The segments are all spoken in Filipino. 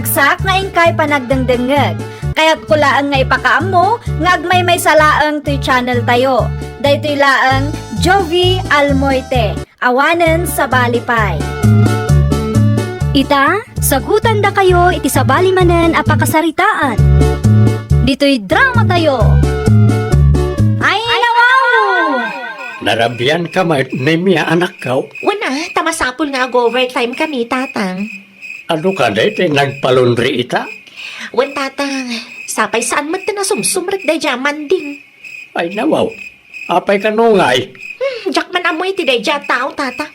Ragsak nga ingkay panagdengdengeg. Kaya't kulaan nga ipakaam mo, nga agmay may salaang to'y channel tayo. Daytoy laang Jovi Almoite, awanen sa Balipay. Ita, sagutan da kayo iti sabali manen apakasaritaan. Dito'y drama tayo. Ay, wow! Narabian ka Nemya anak ka. Wala, tamasapol nga overtime kami, tatang. Ano ka dito nagpalundri ita? Wan, tatang, sapay saan mo na sumsumrek da dya manding. Ay nawaw, apay ka nungay. Jakman amoy ti da dya tao, tata.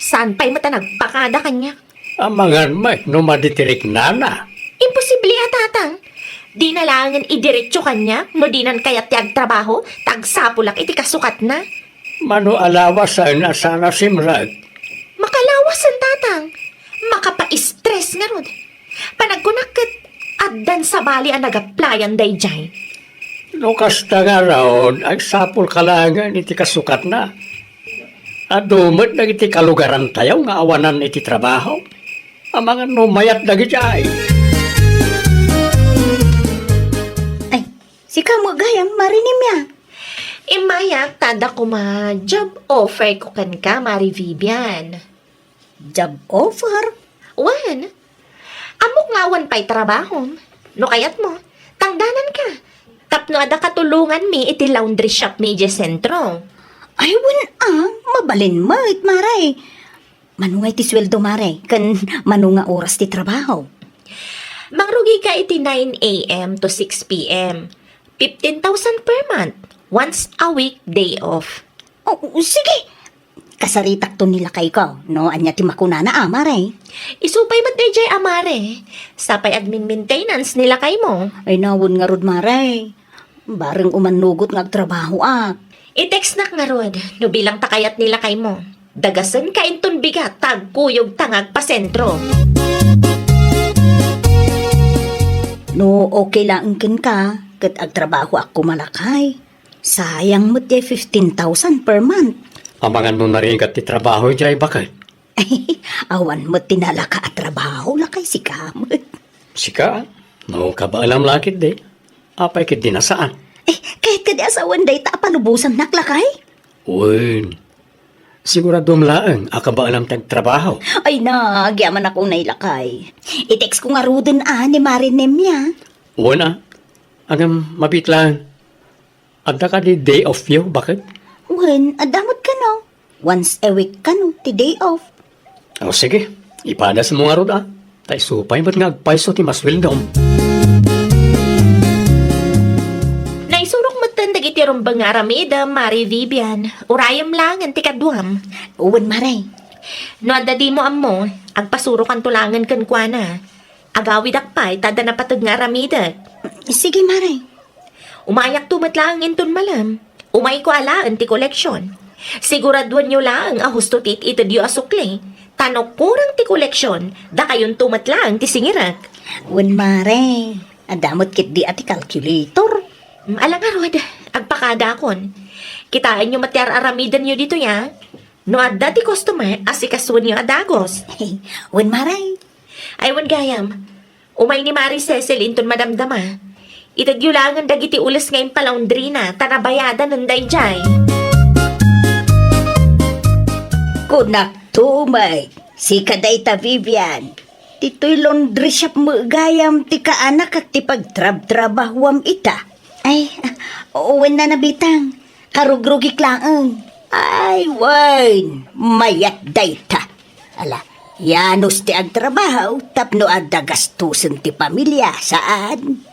Saan pa'y mata nagpakada kanya? Amangan may numaditirik nana. Imposible tatang. Di na langan idiretso kanya, no di nan kayat tiyag trabaho, tagsapulak iti kasukat na. Mano alawas sa nasana simrag. Makalawasan, tatang. Makapa-stress nga ron. Panagkunakit, addan sa bali ang nag-applyan day jay. Lukas na nga raon, ay sapul kalangan iti kasukat na. Adumot na iti kalugaran tayo nga awanan iti trabaho. Amangan numayat na gijay. Ay, si kamo gayam marinim ya. Imayak, tada ko job offer ko kan ka, Mari Vivian. Job offer? Wan, amok nga wan pa'y trabaho. No kayat mo, tangdanan ka. Tapno ada katulungan mi iti laundry shop media sentro. Ay, mabalin mo it maray. Manungay ti sweldo maray, kan manunga oras ti trabaho. Mangrugi ka iti 9 a.m. to 6 p.m. 15,000 per month. Once a week, day off. Oh, sige. Kasaritak to nila kay ko, no? Anya ti makunana maray. Isupay mat DJ amare. Sapay admin maintenance nila kay mo. Ay, nawon nga rod maray. Bareng umanugot nga trabaho I-text nak nga rod, no bilang takayat nila kay mo. Dagasan ka inton bigat, tagkuyog tangag pa sentro. No, okay lang ken ka. Kat ag trabaho ako malakay. Sayang mo ti 15,000 per month. Amangan mo na rin kat ti trabaho jay bakit? Ay, awan mo tinalaka at trabaho lakay si kamot. Sika, no ka ba alam lakit de? Apay kit di nasaan? Kahit kadi asawan day ta palubusan naklakay. Uy, siguradong laang aka ba alam tag trabaho? Ay na, gyaman akong nailakay. I-text ko nga rudin ni Marinem niya. Una, agam mabit lang. Adda ka di day off yo, bakit? Wen, adamot ka no. Once a week ka no, ti day off. O sige, ipadas mo nga rod Tay supay ba't nga agpaiso ti maswildom? Naisurok matandag iti rumbang nga ramida, Mari Vivian. Urayam lang ang tikaduam. Uwan maray. No adadi mo amo, agpasurok ang tulangan kan kwa na. Agawid akpay, tada na patag nga ramida. Sige maray. Umayak tumat lang inton malam. Umay ko alaan ti koleksyon. Siguraduan nyo lang husto tit ito diyo asukli. Tanok kurang ti koleksyon, da kayon tumat lang ti singirak. Uwan maray. Adamot kit di ati calculator. Alang arod, agpakada akon. Kitaan nyo matyar aramidan nyo dito ya. No adda ti customer, asikasuan nyo adagos. Hey, uwan maray. Aywan gayam, umay ni Mari Cecil inton madamdama. Itagyulangan dagiti ulas ngayon palaundri na, tanabayadan ng dayjay. Kunak tumay, si Kadayta Vivian. Tito'y laundry shop mo gayam ti kaanak at ti pagtrab-trabahwam ita. Ay, uwan na nabitang, karugrugik laang. Ay, wain, mayat dayta. Ala, yanos ti agtrabaho, tapno adda gastusin ti pamilya, saan?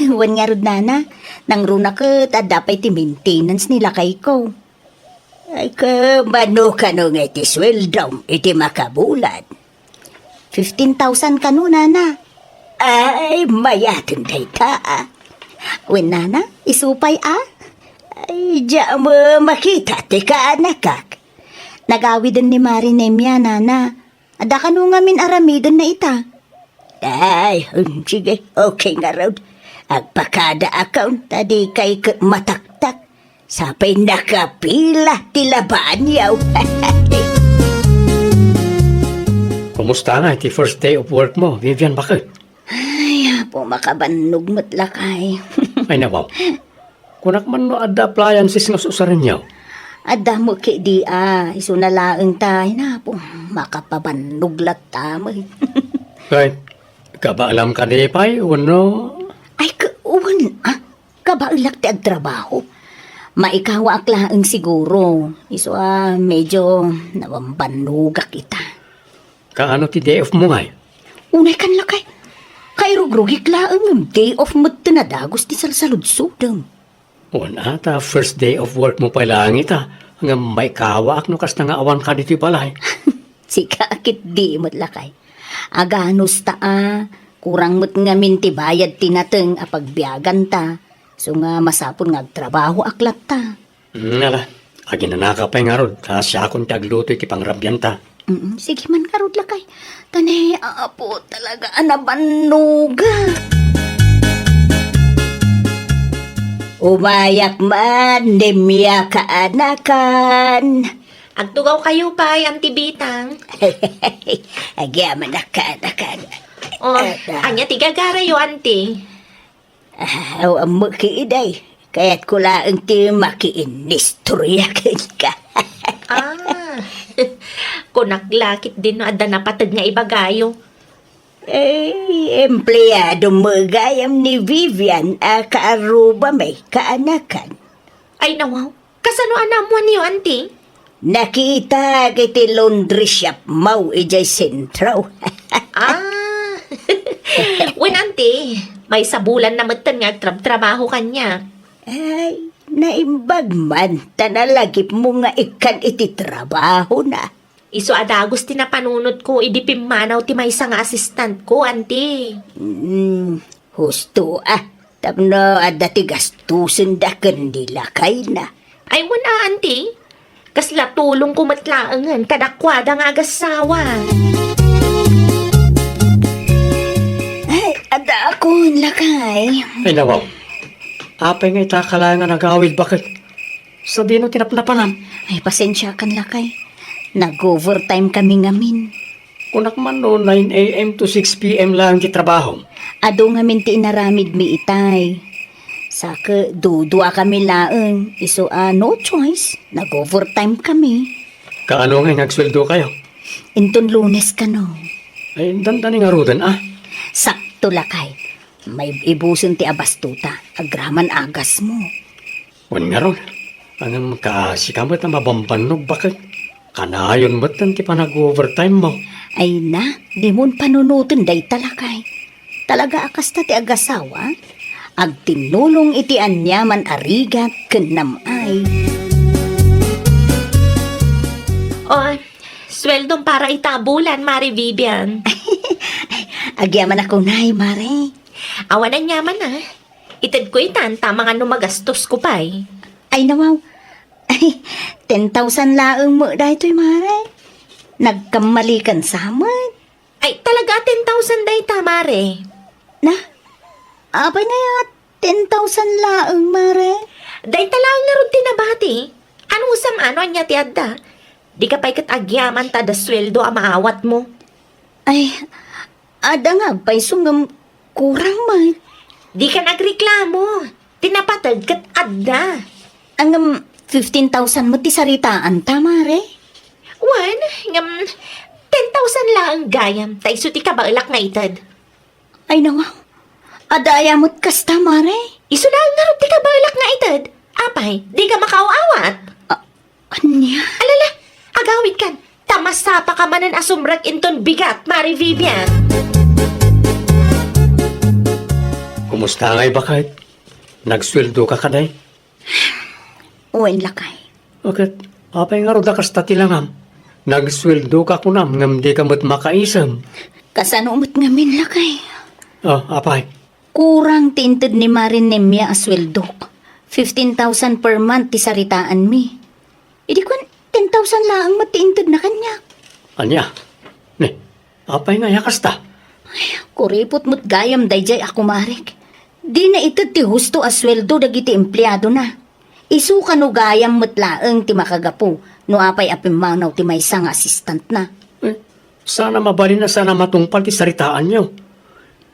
Wan nga rod nana, nang runa ka, tadapay ti maintenance nila kay ko. Ay ka, mano ka no nga iti sweldom, iti makabulan. 15,000 ka no, nana. Ay, mayatin kay ta, Wen nana, isupay Ay, diya mo makita, ti kaanakak. Nagawidan ni Marinemya, nana. Ada ka no nga min aramidon na ita. Ay, sige, okay nga road. Agpakada account, tadi kay mataktak. Sapay nakapila, tilabaan yaw. Kumusta nga iti first day of work mo, Vivian, bakit? po makabannog matlakay. Ay nawaw. Kunak man no adda appliances nga susarin niyo. Ada mo ki di iso na laeng tayo na po makapabannog lata mo. Kay, kabaalam ka di pa'y, uno. Ay, kauwan kabailak ti ag trabaho. Maikawa ak laeng siguro. Iso medyo nawambanuga kita. Kaano ti day off mo ngay? Unay kan lakay. Kay rugrugik laeng day off mo tinadagos ti salsaludsudam. Una, ta first day of work mo pa lang ita. Hanggang may kawaak no kas nga awan ka dito balay. Sika akit di mo't lakay. Aganos ta kurang mo't nga minti bayad tinateng apagbiagan ta. So nga masapon nga trabaho aklap ta. Nala, agi na nakapay nga rod. Kasya akong tagluto iti pangrabyan ta. Sige man karod lakay. Tanay apo talaga anabanuga. Umayak man, demya kaanakan. Agtugaw kayo pa, Auntie Bitang. Agyaman na kaanakan. O, anya tigagara yo, Auntie. Ang makiiday. Kaya't ko lang ti makiinistorya ka. Kunaglakit din no adda napatag nga ibagayo. Empleyado magayam ni Vivian kaaruba may kaanakan. Ay nawaw, kasano anamuan niyo, Auntie? Nakita kiti laundry shop mau ijay sentro. When, Auntie, may sabulan na matan nga trabaho kanya. Ay, naimbag man, tanalagip mo nga ikan iti trabaho na. Iso adagos ti napanunod ko, idipimanaw ti may nga assistant ko, Auntie. Husto tapno adda ti gastusin da kandila kay na. Ay wala, Auntie. Kasla tulong ko matlaangan, kadakwada nga agasawa. Ay, adda akong lakay. Ay nawaw. Apay nga itakalangan nag-awid bakit? Sa dino tinapnapanam. Ay, pasensya kan lakay. Nag-overtime kami ngamin. Kunak man no 9 a.m. to 6 p.m. lang ti trabaho. Ado ngamin ti inaramid mi itay. Saka dudua kami laeng. Iso no choice. Nag-overtime kami. Kaano nga nagsweldo kayo? Inton Lunes ka no. Ay, dandani nga rudan Sakto lakay. May ibusin ti abastuta. Agraman agas mo. Wan nga ron. Ang makasikamot na mabambanog bakit? Kanayon mo't ti pa nag-overtime mo. Ay na, di mon panunutin day talakay. Talaga akas ta ti agasawa. Ag tinulong iti anyaman arigat kenamay. O, sweldong para itabulan, Mari Vivian. Agyaman ako nay, mare. Awanan yaman Itad ko itan, tama nga magastos ko pa Ay nawaw. Ay, 10,000 laeng mo dahito mare. Nagkamali kan saman. Ay, talaga 10,000 day Mare. Na, abay na ya, 10,000 laeng mare. Day talang nga ron tinabati. Ano usam ano anya ti adda? Di ka pa'y katagyaman ta da sweldo maawat mo. Ay, ada nga pa'y sungam kurang man. Di ka nagreklamo. Tinapatag kat adda. Ang 15,000 mo ti saritaan ta, mare. Wan, 10,000 lang ang gayam. Taiso ti kabailak na itad. Ay nawaw, adaya mo't kasta, mare. Iso lang nga ron ti kabailak na itad. Apay, di ka makaawat. Anya? Alala, agawid kan. Tamasa pa ka manan asumrag inton bigat, Mari Vivian. Kumusta ngay bakit? Nagsweldo ka kaday? Uwain lakay. Bakit? Apay nga roda kasta tilangam. Nagsweldo ka kunam ngam di ka mo't makaisam. Kasano umot ngamin lakay. Apay. Kurang tinted ni Marin Nemya asweldo. 15,000 per month ti saritaan mi. Idi ko 10,000 lang matintid na kanya. Anya? Ne, apay nga yakasta. Kuripot mo't gayam dayjay ako marek. Di na ito ti husto asweldo dagiti empleyado na. Isu kanu gayam mo't laeng ti makagapo. No apay apimanaw ti may sang assistant na. Sana mabalin na sana matungpal ti saritaan nyo.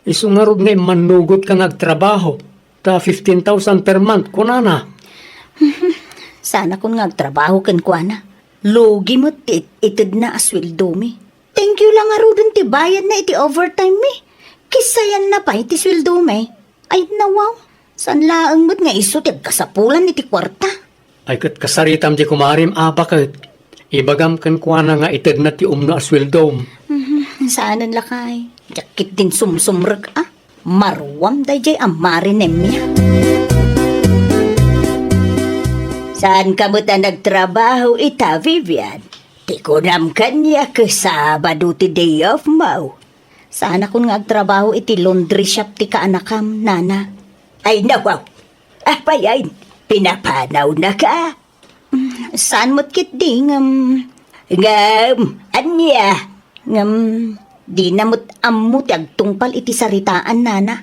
Isu nga rod nga manugot ka nagtrabaho. Ta 15,000 per month, kunana. Sana kung nagtrabaho kan kwa na. Lugi mo itid na asweldo mi. Thank you lang nga rodon ti bayad na iti overtime mi. Kisayan na pa iti sweldo mi. Ay nawaw. San laang mo't nga iso ti kasapulan iti kwarta. Ay kat kasaritam di kumarim abakat. Ibagam kan kuana nga itid na ti umno asweldo. Saanan lakay? Jakit din sumsumrag ah. Marwam day jay amarinem niya. Saan ka mo ta nagtrabaho ita, Vivian? Ti kunam kanya ka Sabado ti day off mo. Sana kung nagtrabaho iti laundry shop ti kaanakam, nana. Ay nawaw, apayain, pinapanaw na ka. Saan mo't kit di anya, di namot ammo ti agtungpal iti saritaan, nana.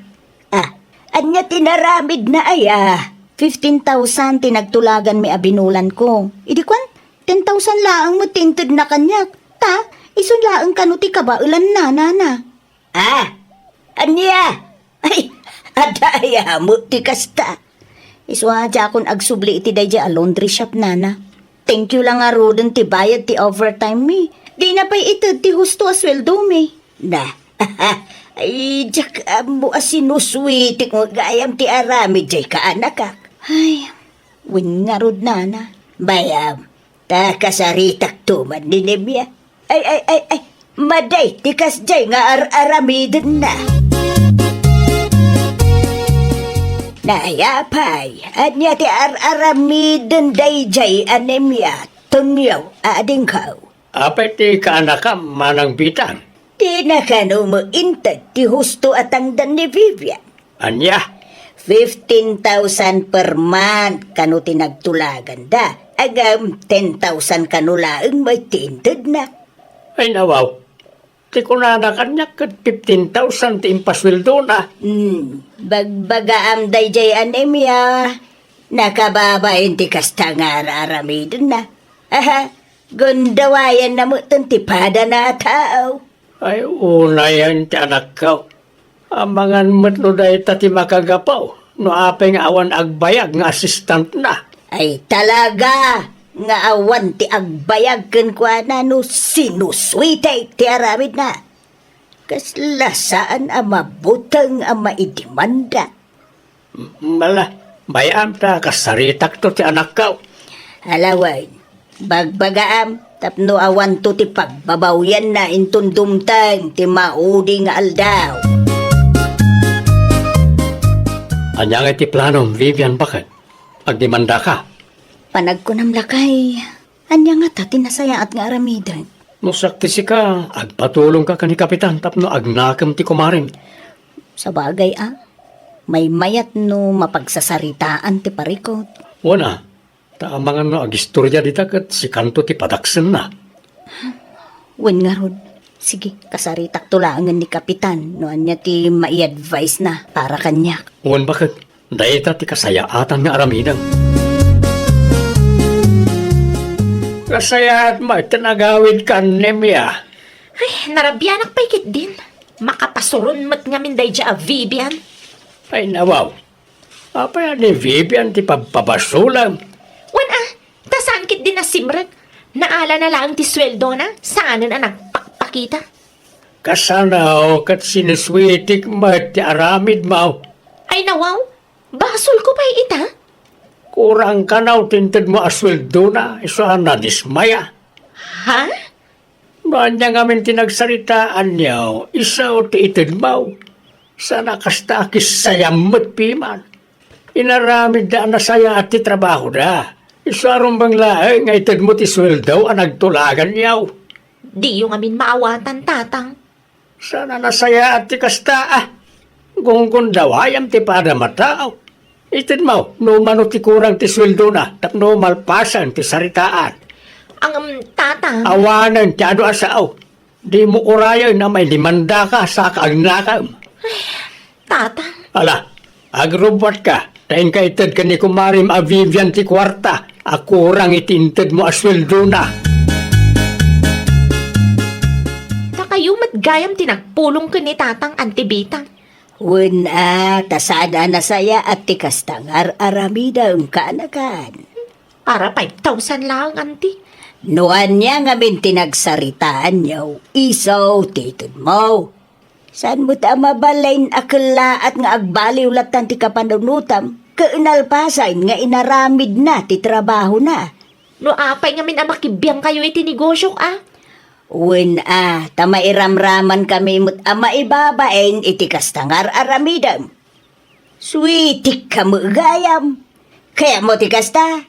Anya tinaramid na aya. 15,000 tinagtulagan mi abinulan ko. Idi kwan, 10,000 laang mo tinted na kanyak. Ta, isun laang kanu ti kabaulan na, nana. Anya? Ay, adaya mo ti kasta. Iswa dya akong agsubli iti dayja a laundry shop, nana. Thank you lang nga rodon ti bayad ti overtime mi. Di na pa'y itad ti husto asweldo mi. Na, ay, jak mo asinuswiti ko gayam ti arami jay kaanak ka. Ay, win nga rod, nana. Bayam, ta kasaritak tuman ni Nemya. Ay, maday, tikas jay nga aramidin na. Nayapay, anya ti aramidin day jay anemya. Tunyaw, ading kao. Apay ti kaanakam manang bitang. Di na ka no mo intad ti husto atang dan ni Vivian. Anya? 15,000 per month kanu tinagtulagan da. Agam 10,000 kanulaang may tintad na. Ay nawaw. Ti kunana kanya kat 15,000 ti impasweldo na. Bagbagaam day jay anemya. Nakababain ti kasta nga aramidin na. Gundawayan na mo tipada na tao. Ay unayan ti anak ko. Amangan mo't no dahi tati makagapaw. No apeng awan agbayag nga assistant na. Ay talaga, nga awan ti agbayag ken kuana no sinuswitay ti aramid na. Kaslasaan ang mabutang ang maidimanda. Mala, bayam ta kasaritak to ti anak ko. Halaway, bagbagaam, tapno awan to ti pagbabawyan na intundumtang ti maudi nga aldaw. Anya nga ti planom, Vivian, bakit? Agdemanda ka. Panagkunam lakay, anya nga ta tinasaya at nga aramidan. No saktisi ka, agpatulong ka ni Kapitan, tapno agnakam ti kumarin. Sa bagay may mayat no mapagsasaritaan ti parikot. Wana, taamangan no agistorya dita kat si kanto ti padaksen na. Wen nga rod, sige, kasaritak tulangan ni Kapitan no anya ti mai-advise na para kanya. Wan bakit? Dahita ti kasayaatan nga aramidan. Kasayaat mo, tinagawid ka, Nemya. Ay, narabianak pa ikit din. Makapasuron mat nga minday dya Vivian. Ay nawaw. Apa yan ni Vivian ti pagpabasulang? Wan tasangkit din na simrag. Naala na lang ti sweldo na. Saanan ang nagpakpakita. Kasanaw kat sinuswitik mo ti aramid mo. Ay nawaw, basol ko pa ita. Kurang kanaw tinted mo asweldo na. Isa na dismaya. Ha? Noan niya ngamin tinagsaritaan niyaw. Isa o ti ited mo. Sana kasta kisayamot piman. Inaramid da na saya at ti trabaho da. Isa ron bang lae nga ited mo ti sweldo ang nagtulagan niyaw. Di yung amin maawatan tatang. Sana nasaya at ti kasta Gungkun daw ayam ti pada matao. Itin mo, no mano ti kurang ti sweldo na, tapno malpasan ti saritaan. Ang tatang. Awanan ti ado asao. Di mo urayan na may limanda ka sa kaagnakam. Tatang. Ala, agrobot ka. Tayin ka itad ka ni kumarim a Vivian ti kwarta. Akurang itintad mo asweldo na. Kayo matgayam tinagpulong ka ni tatang antibitang. Wala, tasada na saya at tikas tangar aramida ang kaanakan. Para 5,000 lang, auntie. Noan niya nga min tinagsaritaan niyo, isaw titod mo. Saan mo ta mabalain akala at nga agbaliw latan ti kapanunutam, kainalpasan nga inaramid na ti trabaho na. No apay nga min makibiyang kayo iti negosyo, Wen tama iramraman kami mo't ama ibabaeng iti kastangar aramidam. Sweetik ka mo gayam. Kaya mo ti kasta.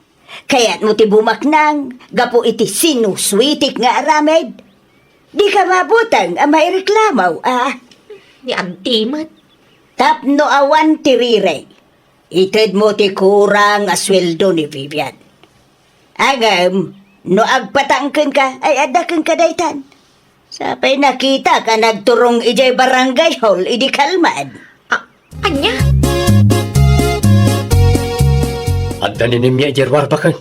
Kaya't mo ti bumaknang. Gapo iti sinusweetik nga aramid. Di ka mabutang ama ireklamaw Ni auntie mat. Tapno awan ti rirey. Ited mo ti kurang asweldo ni Vivian. Agam, no agpatangken ka, ay adaken ka daytan. Sapay nakita ka nagturong ijay barangay hall, idi kalman. Anya? At daninim niya ijerwar bakan.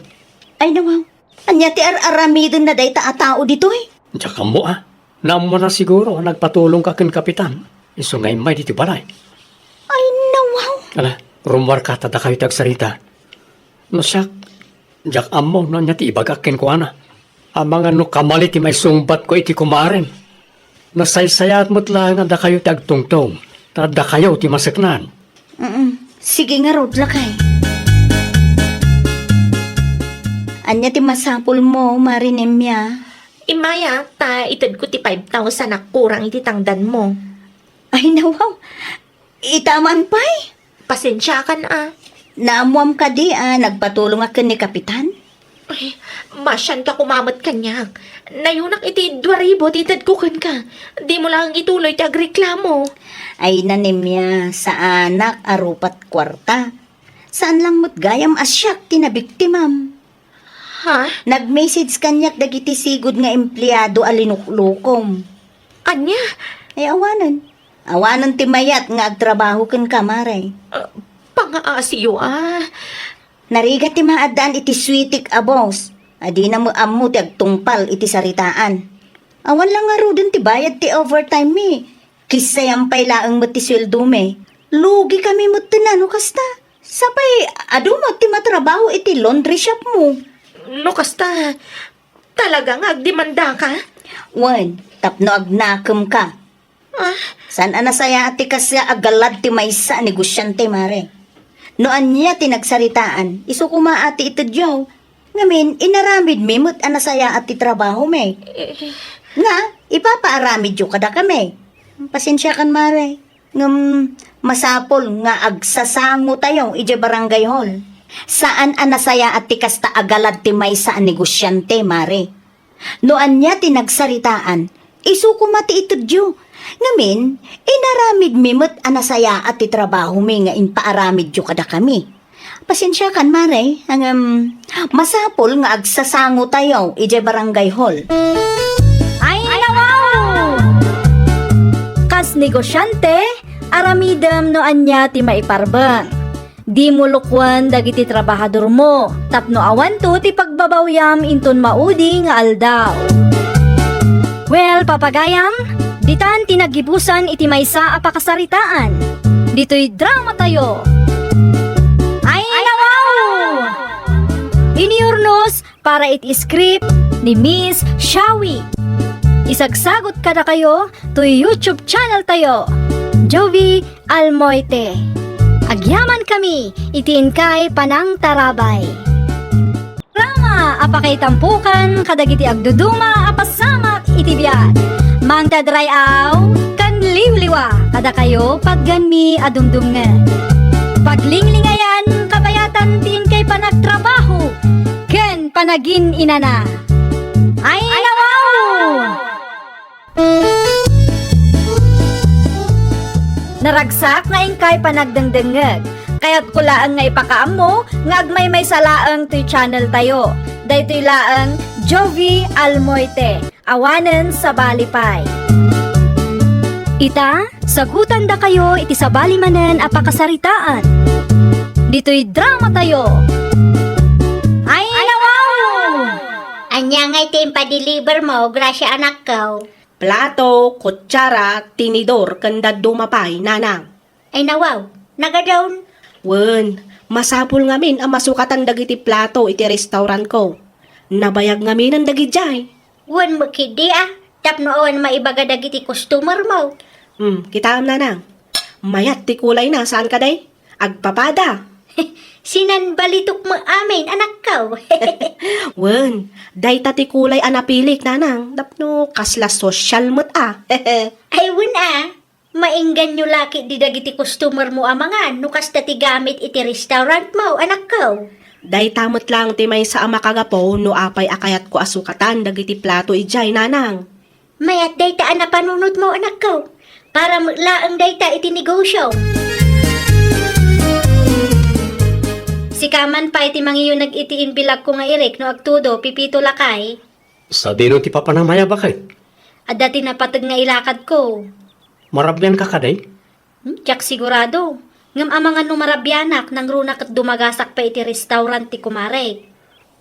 Ay nawaw, anya ti aramidon na day tao dito eh. Tsaka mo Namo na siguro nagpatulong ka ken kapitan. Iso ngay may dito balay. Ay nawaw. Ala, rumwar ka tada kayo tagsarita. No siyak, jak amo no niya ti ibagakin ko Ang mga no kamali ti may sumbat ko iti kumaren. Nasaysayat mo't lang da kayo tagtungtong. Tada kayo ti masaknan. Sige nga rod lakay. Anya ti masapul mo, marinemya. Imaya, ited ko ti 5,000 na kurang iti tangdan mo. Ay nawaw, itaman pa'y. Pasensya ka na, Naamuam ka di nagpatulong akin ni kapitan. Ay, masyan ka kumamot kanyak. Nayunak iti 2,000 tited ko kan ka. Di mo lang ituloy ti agreklamo. Ay nanemya sa anak arupat kwarta. Saan lang mo't gayam asyak tinabiktimam. Ha? Nag-message kanyak dagiti sigod nga empleyado alinuklukom. Anya? Ay awanan. Awanan ti mayat nga agtrabaho ken kamare. Pangaasiyo Narigat ti maadaan iti sweetik abos. Adi na mo ammo ti agtungpal iti saritaan. Awan lang nga rodon ti bayad ti overtime mi. Kisayam pay laeng mo ti sweldo me. Lugi kami mo tinano kasta. Sapay adu mo ti matrabaho iti laundry shop mo. No kasta, talagang agdemanda ka? Wan, tapno agnakam ka. San anasaya ati kasya agalad ti maysa negosyante mare. Noan niya tinagsaritaan, iso kumaati ito diyaw. Ngamin, inaramid mi mo't anasaya ati trabaho me. Nga, ipapaaramid yo kada kami. Pasensya kan mare. Masapol nga agsasango tayo ije barangay hall. Saan anasaya at tikasta agalad ti maysa a negosyante, mare. Noan niya tinagsaritaan, isuko mati ito diyo. Ngamin, inaramid mi mo't anasaya at ti trabaho mi nga inpaaramid diyo kada kami. Pasensya kan, mare, masapol nga agsasango tayo ije barangay hall. Ay nawaw! Kas negosyante, aramidam no anya ti maiparbang. Di mo lukwan dagiti trabahador mo, tapno awan to ti pagbabawyam inton maudi nga aldaw. Well, papagayam, ditan tinagibusan iti maysa a pakasaritaan. Dito'y drama tayo. Ay nawaw! Iniurnos para iti script ni Miss Shawi. Isagsagot kada kayo to YouTube channel tayo, Jovi Almoite. Agyaman kami, itiin kay Panang Tarabay. Rama, apakay tampukan, kadagiti agduduma, apasamak, itibiyat. Mang tadrayaw, kan liwliwa, kada kayo, pagganmi, adumdumngan. Paglinglingayan, kabayatan, tiin kay panagtrabaho, ken panagin inana. Ay nawaw! Naragsak nga ingkay panagdengdengeg. Kaya't kulaan nga ipakaam mo, nga agmay may salaang to'y channel tayo. Daytoy laang Jovi Almoite, awanen sa balipay. Ita, sagutan da kayo iti sa balimanen a pakasaritaan. Dito'y drama tayo. Ay nawaw! Anya nga iti impa-deliver mo, grasya anak ko. Plato, kutsara, tinidor, kanda dumapay, nanang. Ay nawaw, nagadawn. Wen, masapul ngamin ang masukatan dagiti plato iti restaurant ko. Nabayag ngamin ang dagijay. Wan makidi tapno awan maibaga dagiti customer mo. Kita na nang. Mayat ti kulay na saan ka day? Agpapada. Sinan balitok mo amin, anak ko. Wen, day ti kulay anapilik nanang. Dapno kasla social mo't Ay wan mainggan nyo laki di dagiti customer mo amangan, nukas ti gamit iti restaurant mo, anak ko. Day tamot lang ti may sa ama kagapo no apay akayat ko asukatan dagiti plato ijay nanang. Mayat dayta na panunod mo, anak ko. Para laang dayta iti negosyo. Si Kaman pa iti mangiyo nag-itiin bilag ko nga irik no agtudo, pipito lakay. Sa dino ti papanamaya ba kay? At dati napatag nga ilakad ko. Marabyan ka kaday? Tiyak sigurado. Ngam amangan no marabyanak nang runak at dumagasak pa iti restaurant ti kumare.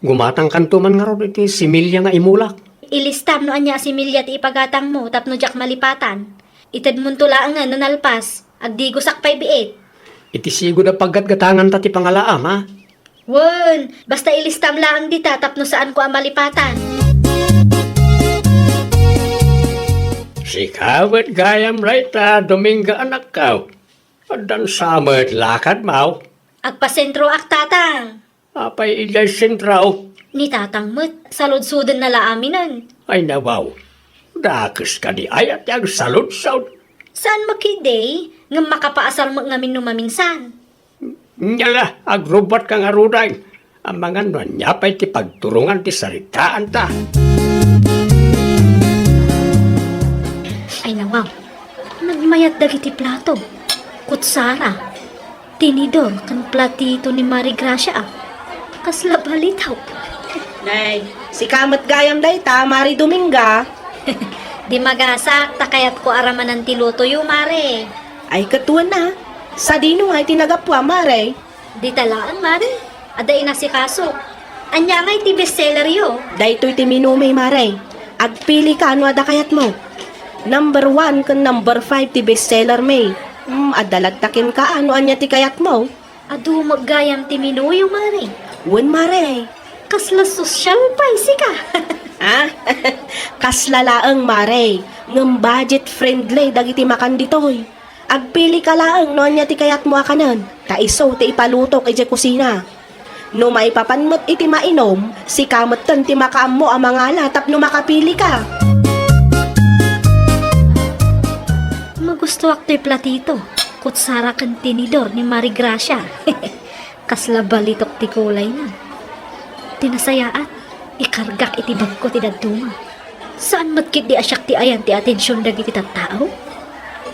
Gumatang kantuman nga ron iti similya nga imulak. Ilistam no anya si Milya ti ipagatang mo tapno jak malipatan. Itad mo tulaan nga no nalpas. Agdigosak pa'y biit. Iti sigo na paggatgatangan ta ti pangalaam ha? Wen, basta ilistam lang dita tapno saan ko ang malipatan. Si kawet gayam rayta Dominga anak kaw. Adan samet lakad mau. Agpasentro aktatang. Apay ilay sentraw. Ni tatang met, salud-sudan na laaminan. Ay nawaw. Dakes ka di ayat yung salud-saud. Saan makiday? Ngam makapaasar mo ngamin numaminsan. Nyala, agrobot kang aruday. Ang mga nanyapay ti pagturungan ti saritaan ta. Ay nawaw, nagmayat dagiti plato. Kutsara, tinidor kan platito ni Mari Gracia Kasla balitaw. Nay, si kamat gayam day ta, Mari Dominga. Di magasak, takayat ko araman ng tiluto yung Mare. Ay katuan na. Sa dino nga itinagapwa, Mare. Di talaan, Mare. Aday na si Kaso. Anya nga iti bestseller yo. Daytoy ti minumay, Mare. Agpili ka ano ada kayat mo. Number 1 kan number 5 ti bestseller may. Adalagtakin ka ano anya ti kayat mo. Adu maggayam ti minu yung Mare. Wen, Mare. Kasla social paisi ka. Kaslalaang, Mare. Ngem budget friendly dagiti makan ditoy. Agpili ka laang no anya ti kayat mo akanan. Taiso ti ipalutok iti kusina. No maipapanmot iti mainom, si kamutan ti makaam mo ang mga latap no makapili ka. Magusto akto'y platito. Kutsara kan tinidor ni Mari Gracia. Kasla balitok ti kulay na. Tinasayaat, ikargak iti bag ko ti daduma. Saan matkit di asyak ti ayan ti atensyon dagiti tattao?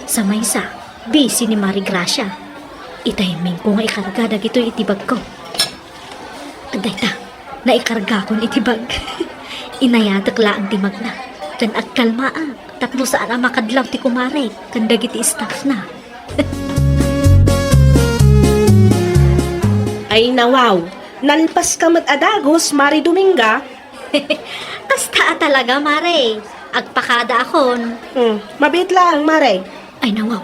Sa maysa, busy ni Mari Gracia. Itiming ko nga ikarga dagito iti bag ko. Aday ta, naikarga kon iti bag. Inayadak laang ti magna. Kan agkalmaan, tapno saan ang makadlaw ti kumare, kan dagiti staff na. Ay nawaw, nalpas ka mat adagos, Mari Dominga. Kasta talaga, Mare. Agpakada akon. Mabit lang, Mare. Ay nawaw,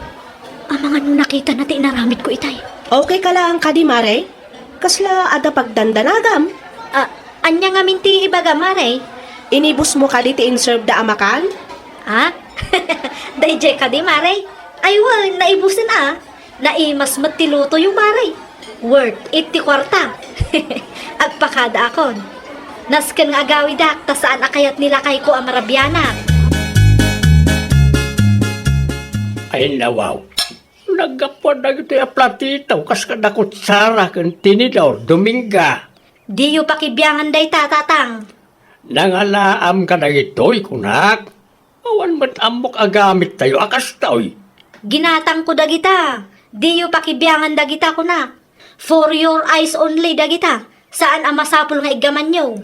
ang mga nung nakita na tinaramit ko itay. Okay ka lang ka di, Mare? Kasla ada pagdandanagam. Anya nga minti ibaga, Mare. Inibus mo ka di ti inserve da amakan? Ha? Dayjay ka di, Mare. Ay, well, naibusin Naimas matiluto yung Mare. Worth 80 kwarta. Agpakada akon. Nasken nga agawidak, ta saan akayat nila kay ko ang marabyanak. Ay nawaw. Nagapod na ito yung platito. Kas ka na kutsara kan tinidor Dominga. Di yu pakibiyangan day tatang. Nangalaam ka na ito'y kunak. Awan mat amok agamit tayo akas tao'y. Ginatang ko dagita. Di yu pakibiyangan dagita ko na. For your eyes only dagita. Saan ang masapul nga igaman nyo?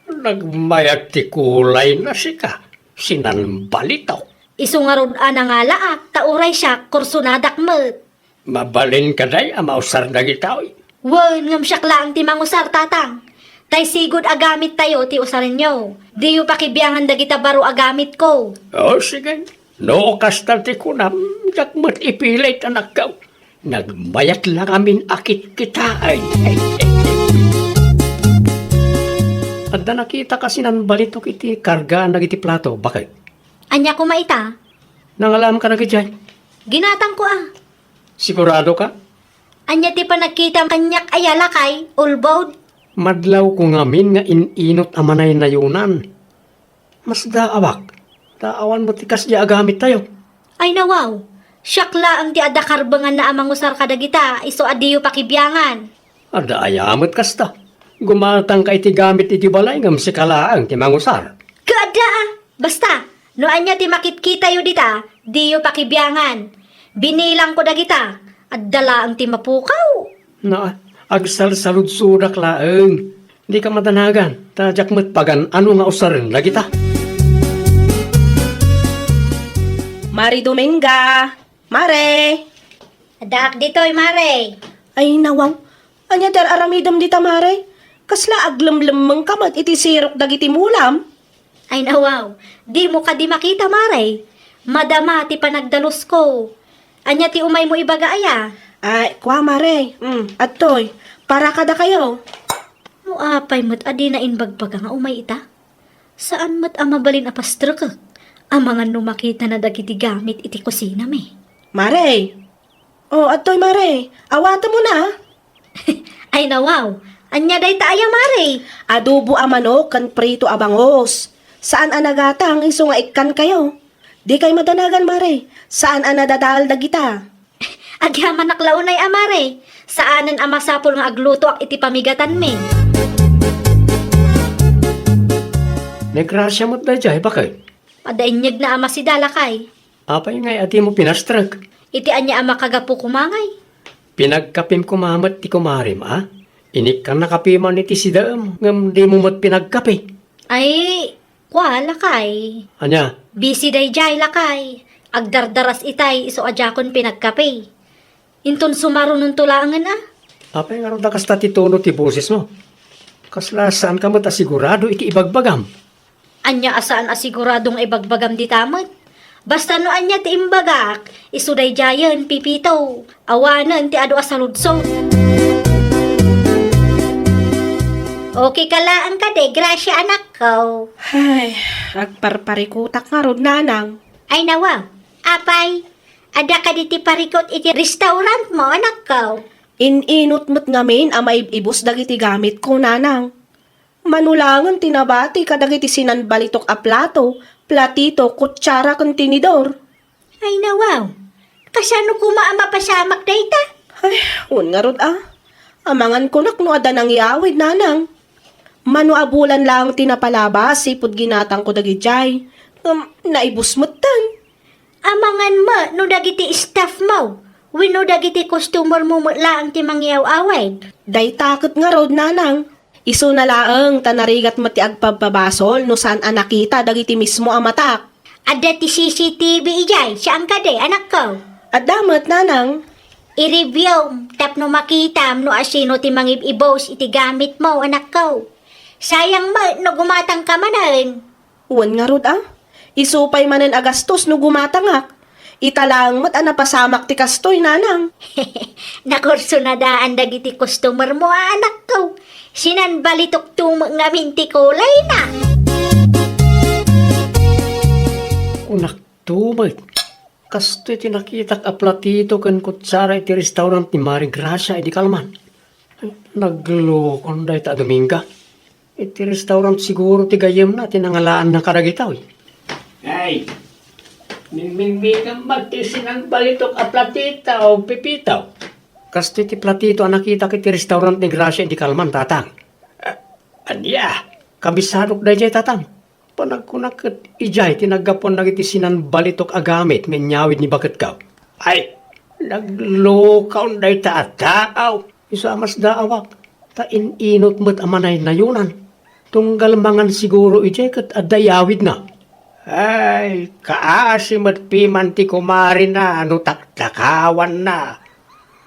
Nagmayat ti kulay na sika. Sinanbalitaw. Isungarod nga laak, tauray siya, kursunadak met. Mabalin ka day amausar na gitao'y. Wen, ngam siyak lang ti mangusar tatang. Tay sigod agamit tayo ti usarin nyo. Di yu pakibiyangan dagita baro agamit ko. O sige. No kastal ti kunam. Jak mat ipilit anak kaw. Nagbayat lang amin akit kita ay. At na nakita kasi ng balitok iti karga nagiti plato. Bakit? Anya ko maita? Nangalam ka na gijay. Ginatang ko Sigurado ka? Anya ti pa nagkita kanyak ayala kay, ulbod. Madlaw ko ngamin nga ininot amanay na yunan. Mas daawak. Daawan mo tikas di agamit tayo. Ay nawaw, syakla ang ti ada karbangan na amang usar kadagita, iso adiyo pakibyangan. Ada ayamot kasta. Gumatang ka iti gamit iti balay ngam si kalaang ti mangusar. Kada basta, no anya ti makitkita yu dita, diyo pakibyangan. Binilang ko dagita, at dala ang ti mapukaw. Na, agsalsalud-sudak laeng. Di ka matanagan. Tajak mo't pagan ano nga usarin lagi ta. Mari Dominga! Mare! Adak dito'y mare. Ay nawaw, anya ter aramidam dita mare? Kasla aglamlamang kamat iti sirok dagiti mulam. Ay nawaw, di mo ka di makita mare. Madama ti panagdalos ko. Anya ti umay mo ibaga aya. Ay, kwa mare. Atoy, para kada kayo. No apay mo't adi na inbagbaga nga umay ita. Saan mo't amabalin apastra ka? Ang mga numakita na dagiti gamit iti kusina me. Mare! Oh, atoy mare, awata mo na. Ay nawaw, anya day taaya mare. Adobo a manok kan prito a bangos. Saan anagatang iso nga ikan kayo? Di kay madanagan mare. Saan anadadaal dagita? Agyaman naklaunay amare. Saanan amasapol nga agluto ak iti pamigatan me. Negrasya mo't na jay, bakit? Padainyag na ama si Dalakay. Apay ngay ati mo pinastrag. Iti anya ama kagapu kumangay. Pinagkapim kumamat ti kumarim, ah? Inik kang nakapiman iti si daam, ngam di mo mo't pinagkapi. Ay, kwa lakay. Anya, Busy day jay lakay. Agdardaras itay iso ajakon pinagkape. Inton sumaro nun tulangan apay nga rin da kasta ti tono ti boses mo. Kasla saan ka mo't asigurado iti ibagbagam? Anya asaan asiguradong ibagbagam di tamat. Basta no anya ti imbagak, isuday jayan pipito. Awanan ti ado asaludso. Okay kalaan ka de, grasya anak ko. Ay, agparparikutak nga rod nanang. Ay nawa, apay, ada ka diti parikot iti restaurant mo anak ko. Ininot mo't ngamin amay ibus dagiti gamit ko nanang. Manulangan tinabati kadagiti sinanbalitok a plato, platito, kutsara kan tinidor. Ay nawaw, kasano kumaama pasamak dayta? Ay, un nga rod Amangan ko no ada nang iawid nanang. Mano abulan lang tinapalabas, sipod ginatang ko dagijay. Naibus mo't tan. Amangan mo, no dagiti staff mo. Wino dagiti customer mo lang ti mangyaw-away. Day takot nga rod nanang. Iso na laeng tanarigat mo ti agpababasol no saan nakita dagiti mismo ang matak. Ada ti CCTV ijay, saan ka de, anak ko? At damat nanang. I-review, tapno makita no asino ti mangibibos iti gamit mo, anak ko. Sayang mo, no gumatang ka manan. Uwan nga rod Isupay manan agastos no gumatangak. Italang mat napasamak ti kastoy nanang. Nakurso na daan dagiti customer mo, anak ko. Sinanbalitok tumang namin ti kulay na. Unak tumay. Kasto iti nakitak a platito kan kutsara iti restaurant ni Mari Gracia iti Kalman. Naglokon da ita Dominga. Iti restaurant siguro ti gayem na tinangalaan na karagitaw. Ay, mingming kang magtisinan balitok a platita o pipitaw. Kasto iti platito ang nakita iti restaurant ni Gracia iti Kalman, tatang. Anya, kabisadok da jay tatang. Panagkunak at ijay, tinagapon na iti sinan balitok agamit, menyawid ni bakit ka. Ay, naglokaw na ita at taaw. Isamas daawak, ta ininot mo't amanay na yunan. Tunggal mangan siguro ijay kat adayawid na. Ay, kaasim at piman ti kumari na, ano taktakawan na.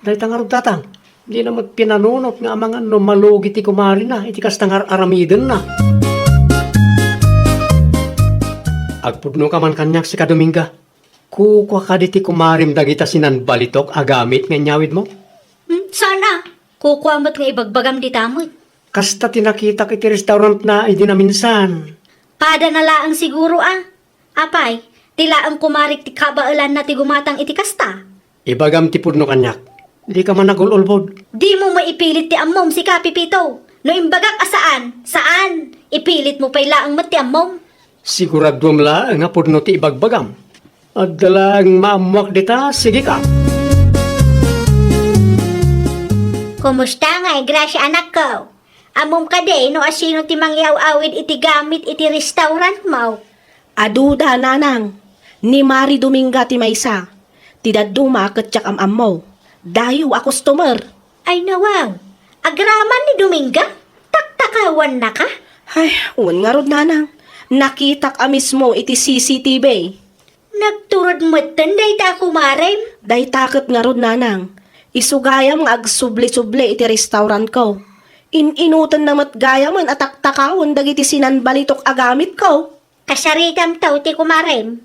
Dahil tangarog tatang, di na mo't pinanunot nga mga numalugi ti kumari na, iti kastangar aramiden na. Agpudno ka man kanyak si Kadominga. Kukwa ka diti kumarim dagita sinanbalitok agamit nga nyawid mo? Sana, kukuha mo't nga ibagbagam di tamot. Kasta tinakita iti restaurant na hindi na minsan. Pada na laang siguro Apay, tila ang kumarik ti kabailan na ti gumatang iti kasta. Ibagam ti pudno kanyak. Di ka man nagululbod. Di mo maipilit ti ammom si Kapipito. No imbagak asaan? Saan? Ipilit mo pa'y laang mat ti ammom. Siguradom la nga pudno ti ibagbagam. At dalang maamuak dita, sige ka. Kumusta nga Gracia anak ko? Amom ka de, no asino ti mangyaw-awid iti gamit iti restaurant mo. Aduda nanang, ni Mari Dominga ti maysa. Tidaduma ket tsak am mo. Dayo a customer. Ay nawaw, agraman ni Dominga? Taktakawan na ka? Ay, uwan nga rod nanang. Nakitak a mismo iti CCTV. Nagturod mo tanday ta kumarem? Day takot nga rod nanang. Isugayam nga agsubli-subli iti restaurant ko. Inutan na matgayaman at taktakawan dagiti sinanbalitok agamit ko. Kasaritam tao ti kumarem.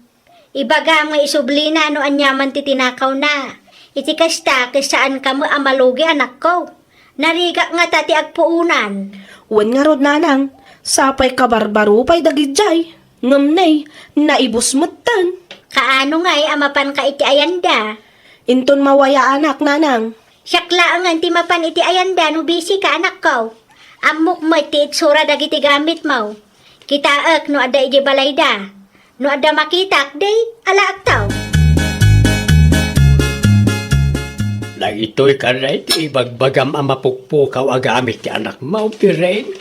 Ibaga nga isublina no anyaman ti tinakaw na. Iti kasta saan ka mo amalugi anak ko. Nariga nga tati agpuunan. Uwan nga rod nanang. Sapay kabarbaro pa'y dagidjay. Ngamnay, naibus matan. Kaano nga'y amapan ka iti ayanda? Inton mawaya anak nanang. Siyakla ang anti mapan iti ayanda no busy ka anak ko. Amok mo iti itsura dagiti gamit mo. Kitaak no ada iti balayda. No ada makitak day alaak tao. Nagitoy ka na iti ibagbagam ang mapukpukaw agamit ti anak mo, Pireng.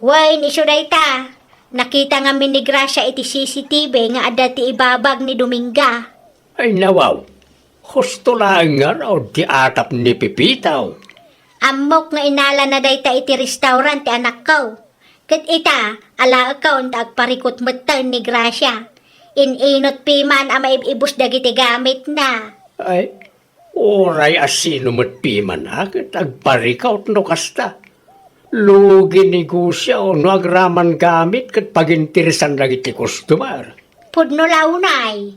Way ni ta. Nakita nga ni Gracia iti CCTV nga ada ti ibabag ni Dominga. Ay nawaw, husto lang nga raw di atap ni Pipitaw. Amok nga inala na dayta iti restaurant ti anak ko. Kat ita, ala account agparikot matan ni Gracia. Inot piman ang maibibus dagiti gamit na. Ay, oray asino mo't piman akit agparikaw no kasta. Lugi negosya o no agraman gamit kat pagintirisan lagi ti customer. Pudno launay.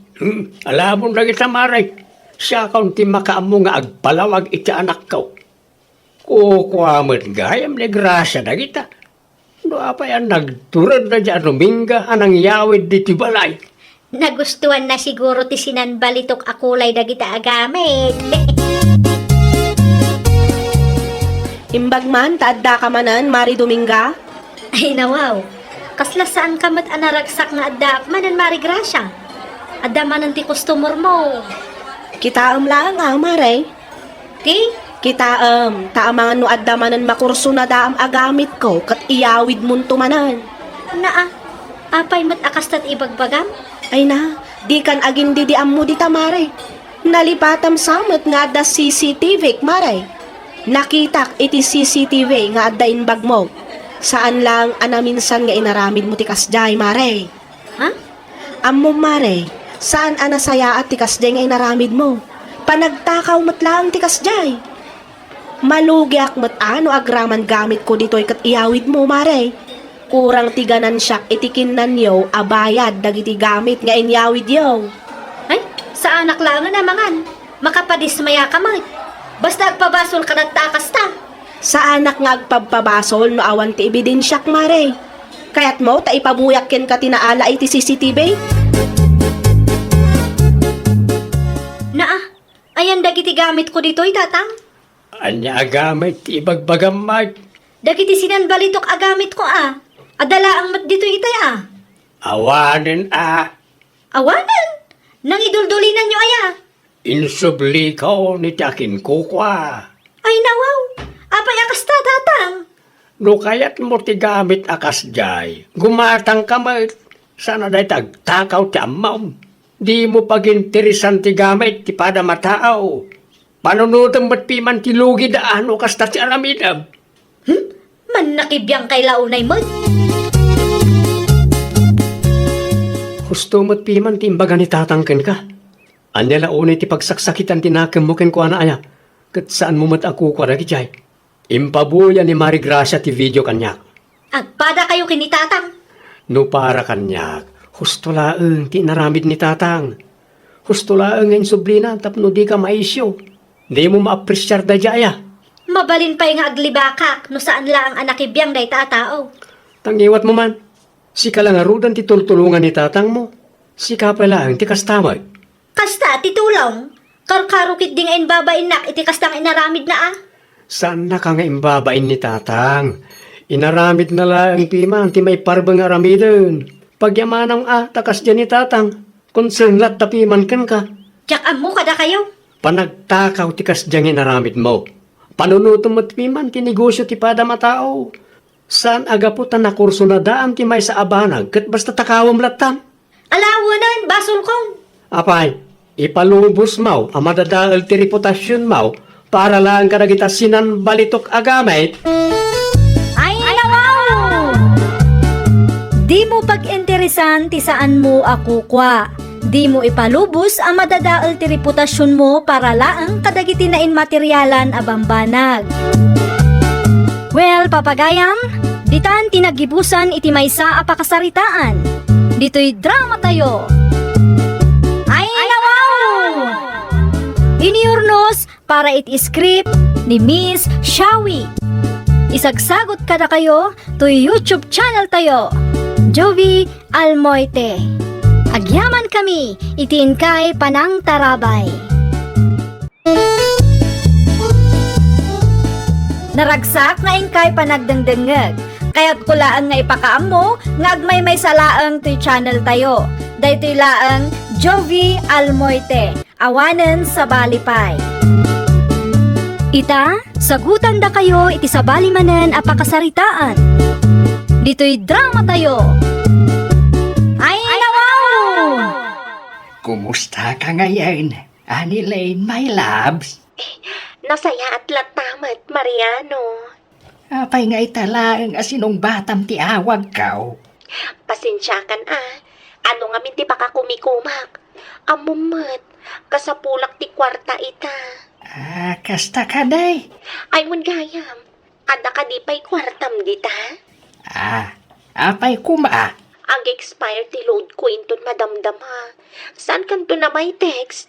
Alam mo lagi tamaray, siya kaun ti makaamo nga agpalawag iti anak ko. Kukuamot gayam ni Gracia na kita. No apay ang nagturad na dyan Dominga anang yawid di ti balay. Nagustuhan na siguro ti sinanbalitok akulay dagita agamit. Imbag man, taadda ka manan, Mari Dominga. Ay nawaw, kasla saan ka mat anaragsak nga adda manan Mari Gracia? Adda manan ti customer mo. Kitaam lang Mare. Ti? Kitaam, taamangan no adda manan makurso na daam agamit ko, kat iyawid munto manan. Naa, apay mat akastat ibagbagam? Ay na, di kan agin di mo dita, Mare. Nalipatam samet nga adda CCTV, Mare. Nakitak iti CCTV nga adda inbag mo. Saan lang anaminsan nga inaramid mo ti kasjay, Mare. Ha? Ammo, Mare, saan anasaya at ti kasjay nga inaramid mo? Panagtakaw mo't lang ti kasjay. Malugyak mo't ano agraman gamit ko dito'y kat iyawid mo, Mare. Kurang tiganan siyak itikin nanyo abayad dagiti gamit nga inyawid yo. Ay, sa anak lang na mangan. Makapadismaya ka mat. Basta agpabasol ka nagtakas ta. Sa anak nga agpabpabasol no awan ti ebidensyak, Mare. Kaya't mo ta ipabuyak ken ka tinaala iti CCTV? Naa, ayan dagiti gamit ko dito'y tatang. Anya agamit ti ibagbagam mag. Dagiti sinanbalitok agamit ko Adala ang mat dito'y itay Awanin Awanan! Nang iduldulinan nyo insubli ko ni takin kukwa. Ay nawaw, apay akas ta tatang. No kayat mo ti gamit akas jay, gumatang kamay, sana day tagtakaw ti amaw. Di mo pagintirisan ti gamit ti pada mataaw. Panunutang ba't piman ti lugi daan o kasta ti aramidab. Man nakibiyang kay launay mo. Gusto mo't piman ti imbaga ni tatangken ka. Anya launay ti pagsaksakitan tinakam mo ken ko aya. Kat saan mo mat ako kwa ragi jay. Impabuya ni Mari Gracia ti video kanyak. Agpada kayo kinitatang. No para kanyak, husto laeng ti naramid ni tatang. Husto lang ngayon sobrina, tapno di ka maisyo. Di mo ma-appresyar da jaya. Mabalin pa'y nga aglibakak no saan lang ang anak ibiyang day tao. Tangiwat mo man. Si ka lang arudan ti tultulungan ni tatang mo. Si ka pala ang ti kastamay. Kasta, titulong. Karkarukit di ngayon babain nak, iti kastang inaramid na ah. Saan na ka nga imbabain ni tatang? Inaramid na lang piman ti may parbang aramidon. Pagyamanang takas dyan ni tatang. Konsernlat tapiman kan ka. Tiyak amo kada kayo. Panagtakaw ti kas dyan inaramid mo. Panunutom mo piman ti negosyo ti pada matao. Saan agaputan na kurso na daan ti may sa abanag kat basta takawam latam? Alawanan, basol kong. Apay, ipalubos mo ang madadaal ti reputasyon mo para lang karagita sinan balitok agamay. Ay, wow! Di mo pag-interesan ti saan mo ako kwa. Di mo ipalubos ang madadaal ti reputasyon mo para laang kadagiti na inmateryalan abambanag. Well, papagayam, ditan tinagibusan iti maysa a pakasaritaan. Dito'y drama tayo. Ay, wow! Iniurnos para iti script ni Miss Shawi. Isagsagot kada kayo to YouTube channel tayo, Jovi Almoite. Agyaman kami, itiin kay Panang Tarabay. Naragsak nga ingkay panagdengdengeg. Kaya't kulaan nga ipakaam mo, nga agmay may salaang to'y channel tayo. Dahito'y laang Jovi Almoite, awanen sa balipay. Ita, sagutan da kayo iti sa balimanen a pakasaritaan. Dito'y drama tayo. Ay, wow! Kumusta ka ngayon? Ani Lane, my loves? Nasaya at latamat, Mariano. Apay nga italaang asinong batam ti awag kaw. Pasensya kan Ano nga minti pa ka kumikumak? Amumat, kasapulak ti kwarta ita. Kasta ka day. Ay mun gayam, ada ka di pa'y kwartam dita? Apay kuma. Ang expire ti load ko inton madamdama. Saan kanto na may text?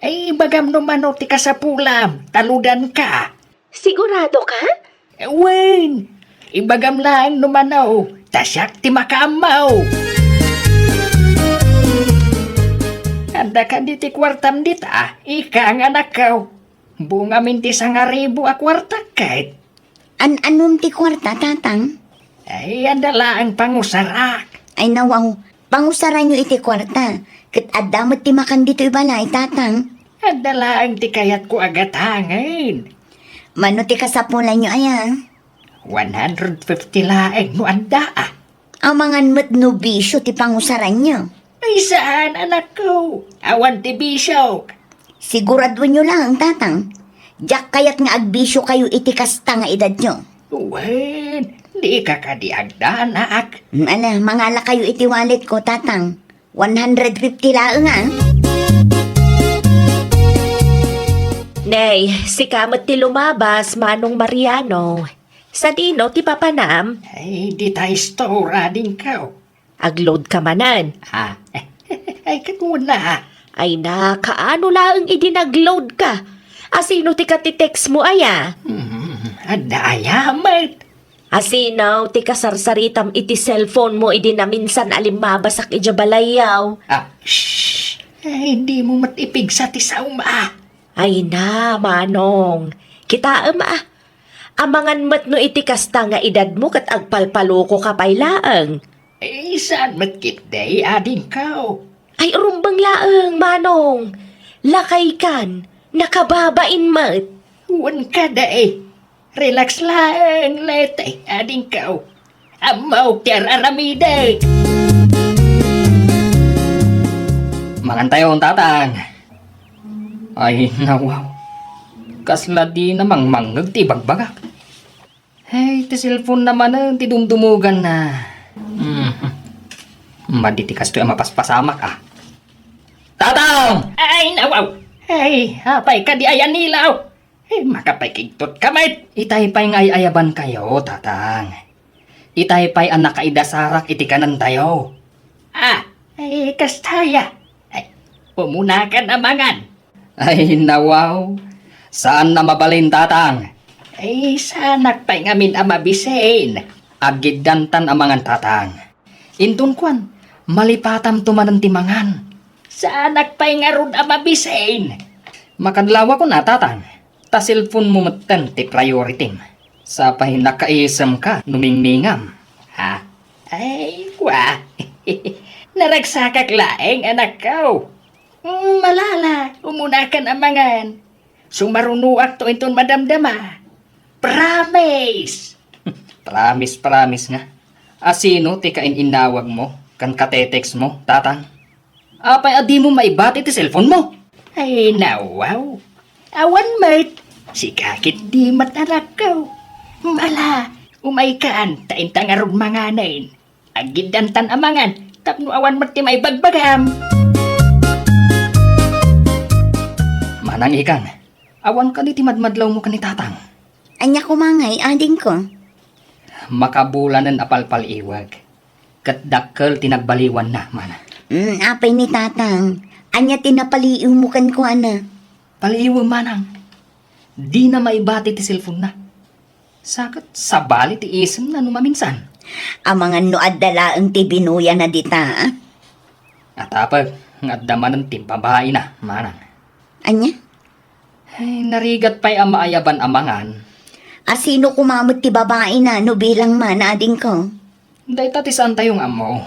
Ay, bagam naman o ti kasapulam. Taludan ka. Sigurado ka? Wen, ibagam lang naman o. Tasyak ti makamaw. Anda ka di ti kwartam dita. Ika ang anak kaw. Bunga minti sa nga ribu a kwarta kahit. Anong ti kwarta, tatang? Ay, anda lang pangusarak. Ay nawaw, pangusaran nyo iti kwarta. Kat adamot ti makan dito ibalay, tatang. Anda lang ti kayat ko agatangin. Mano ti kasapulan nyo aya? 150 laeng no anda ah. Ang mga nubisyo ti pangusaran nyo. Ay, saan anak ko? Awan ti bisyo. Sigurado nyo lang, tatang. Diyak kayat nga agbisyo kayo iti kasta nga edad nyo. Wen, di ka kadiagda anak. Mangala kayo iti wallet ko, tatang. 150 laeng Nay, si kamat ti lumabas, Manong Mariano. Sa dino ti papanam, Ay, di tayo stora din ka. agload ka manan. Ay, katuna. Ay na, kaano lang idinagload ka? Asino ti katitext mo aya? Adayamat. Asinaw ti kasarsaritam iti cellphone mo idinaminsan alimmabasak ijabalayaw. Shh. Ay, hindi mo matipig sa tisauma. Ay na, Manong. Kita Amangan mat no iti kasta nga edad mo kat agpalpaloko ka pay laeng. Ay, saan matkit day ading ka? Ay rumbang laeng, Manong. Lakay kan, nakababain mat. Wan ka day. Relax lang, letay ading ka. Amaw tiar aramide. Mangantayong tatang. Ay, nawaw. Kasla di namang manggag ti bagbagak. Hey, ti cellphone naman ang ti dumdumugan na. Maditikas to yung mapaspasamak ah. Tatang! Ay, nawaw. Ay, hapay ka di ayan nilaw. Ay, makapay kigtot kamay. Itay pa'y ngayayaban kayo, tatang. Itay pa'y anak kaidasarak iti kanan tayo. Ay, kastaya. Ay, Umunakan amangan. Ay, nawaw. Saan na mabalin, tatang? Ay, sanak pa'y ngamin amabisain. Agidantan amangan, tatang. Intun kwan, malipatam tumanan timangan. Sanak pa'y ngarun amabisain. Makadlawa ko na, tatang. Ta cellphone mo matan ti priority. Sa pa'y nakaisam ka, numingmingam. Ha? Ay, kwa. Naragsakak laeng anak ko. Malala, umunakan amangan. Sumarunuak to inton madamdama. Promise! Promise nga. Asino ti kain inawag mo, kan katetex mo, tatang? Apay adi mo maibati ti cellphone mo. Ay, nawaw. Awan mart. Si kakit di matarak ko. Mala, umay kaan, tain tangarog manganain. Agidantan amangan, tapno awan mart ti may bagbagam. Manang ikang, awan ka di ti madmadlaw mo ka ni tatang. Anya kumangay, ading ko. Makabulanan apalpal iwag. Kat dakkel tinagbaliwan na, mana. Apay ni tatang. Anya tinapaliiw mo kan ko, ana. Paliiwan manang. Di na maibati ti cellphone na. Sakat sabali ti isem na numaminsan. Amangan no adalaang ti binuya na dita, ah? At apag, nga daman ng timpabahay na, manang. Anya? Ay, narigat pa'y amaayaban amangan. Asino kumamot ti babae na no bilang man, ading ko? Day tatisan tayong amo.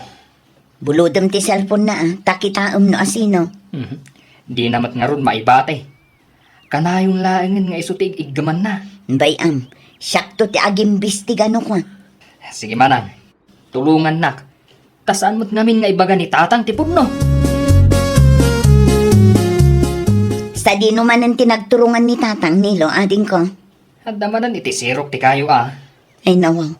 Bulodam ti cellphone na, ah. Takitaam no asino. Di namat nga ron maibate. Kanayong laangan nga isutig iggaman na. Bayam, syakto ti agimbis ti gano ko. Sige manang, tulungan nak. Tasaan mo't ngamin nga ibaga ni tatang ti pugno. Sa di naman ang tinagturungan ni tatang nilo, ading ko. At damanan iti sirok ti kayo Ay nawaw.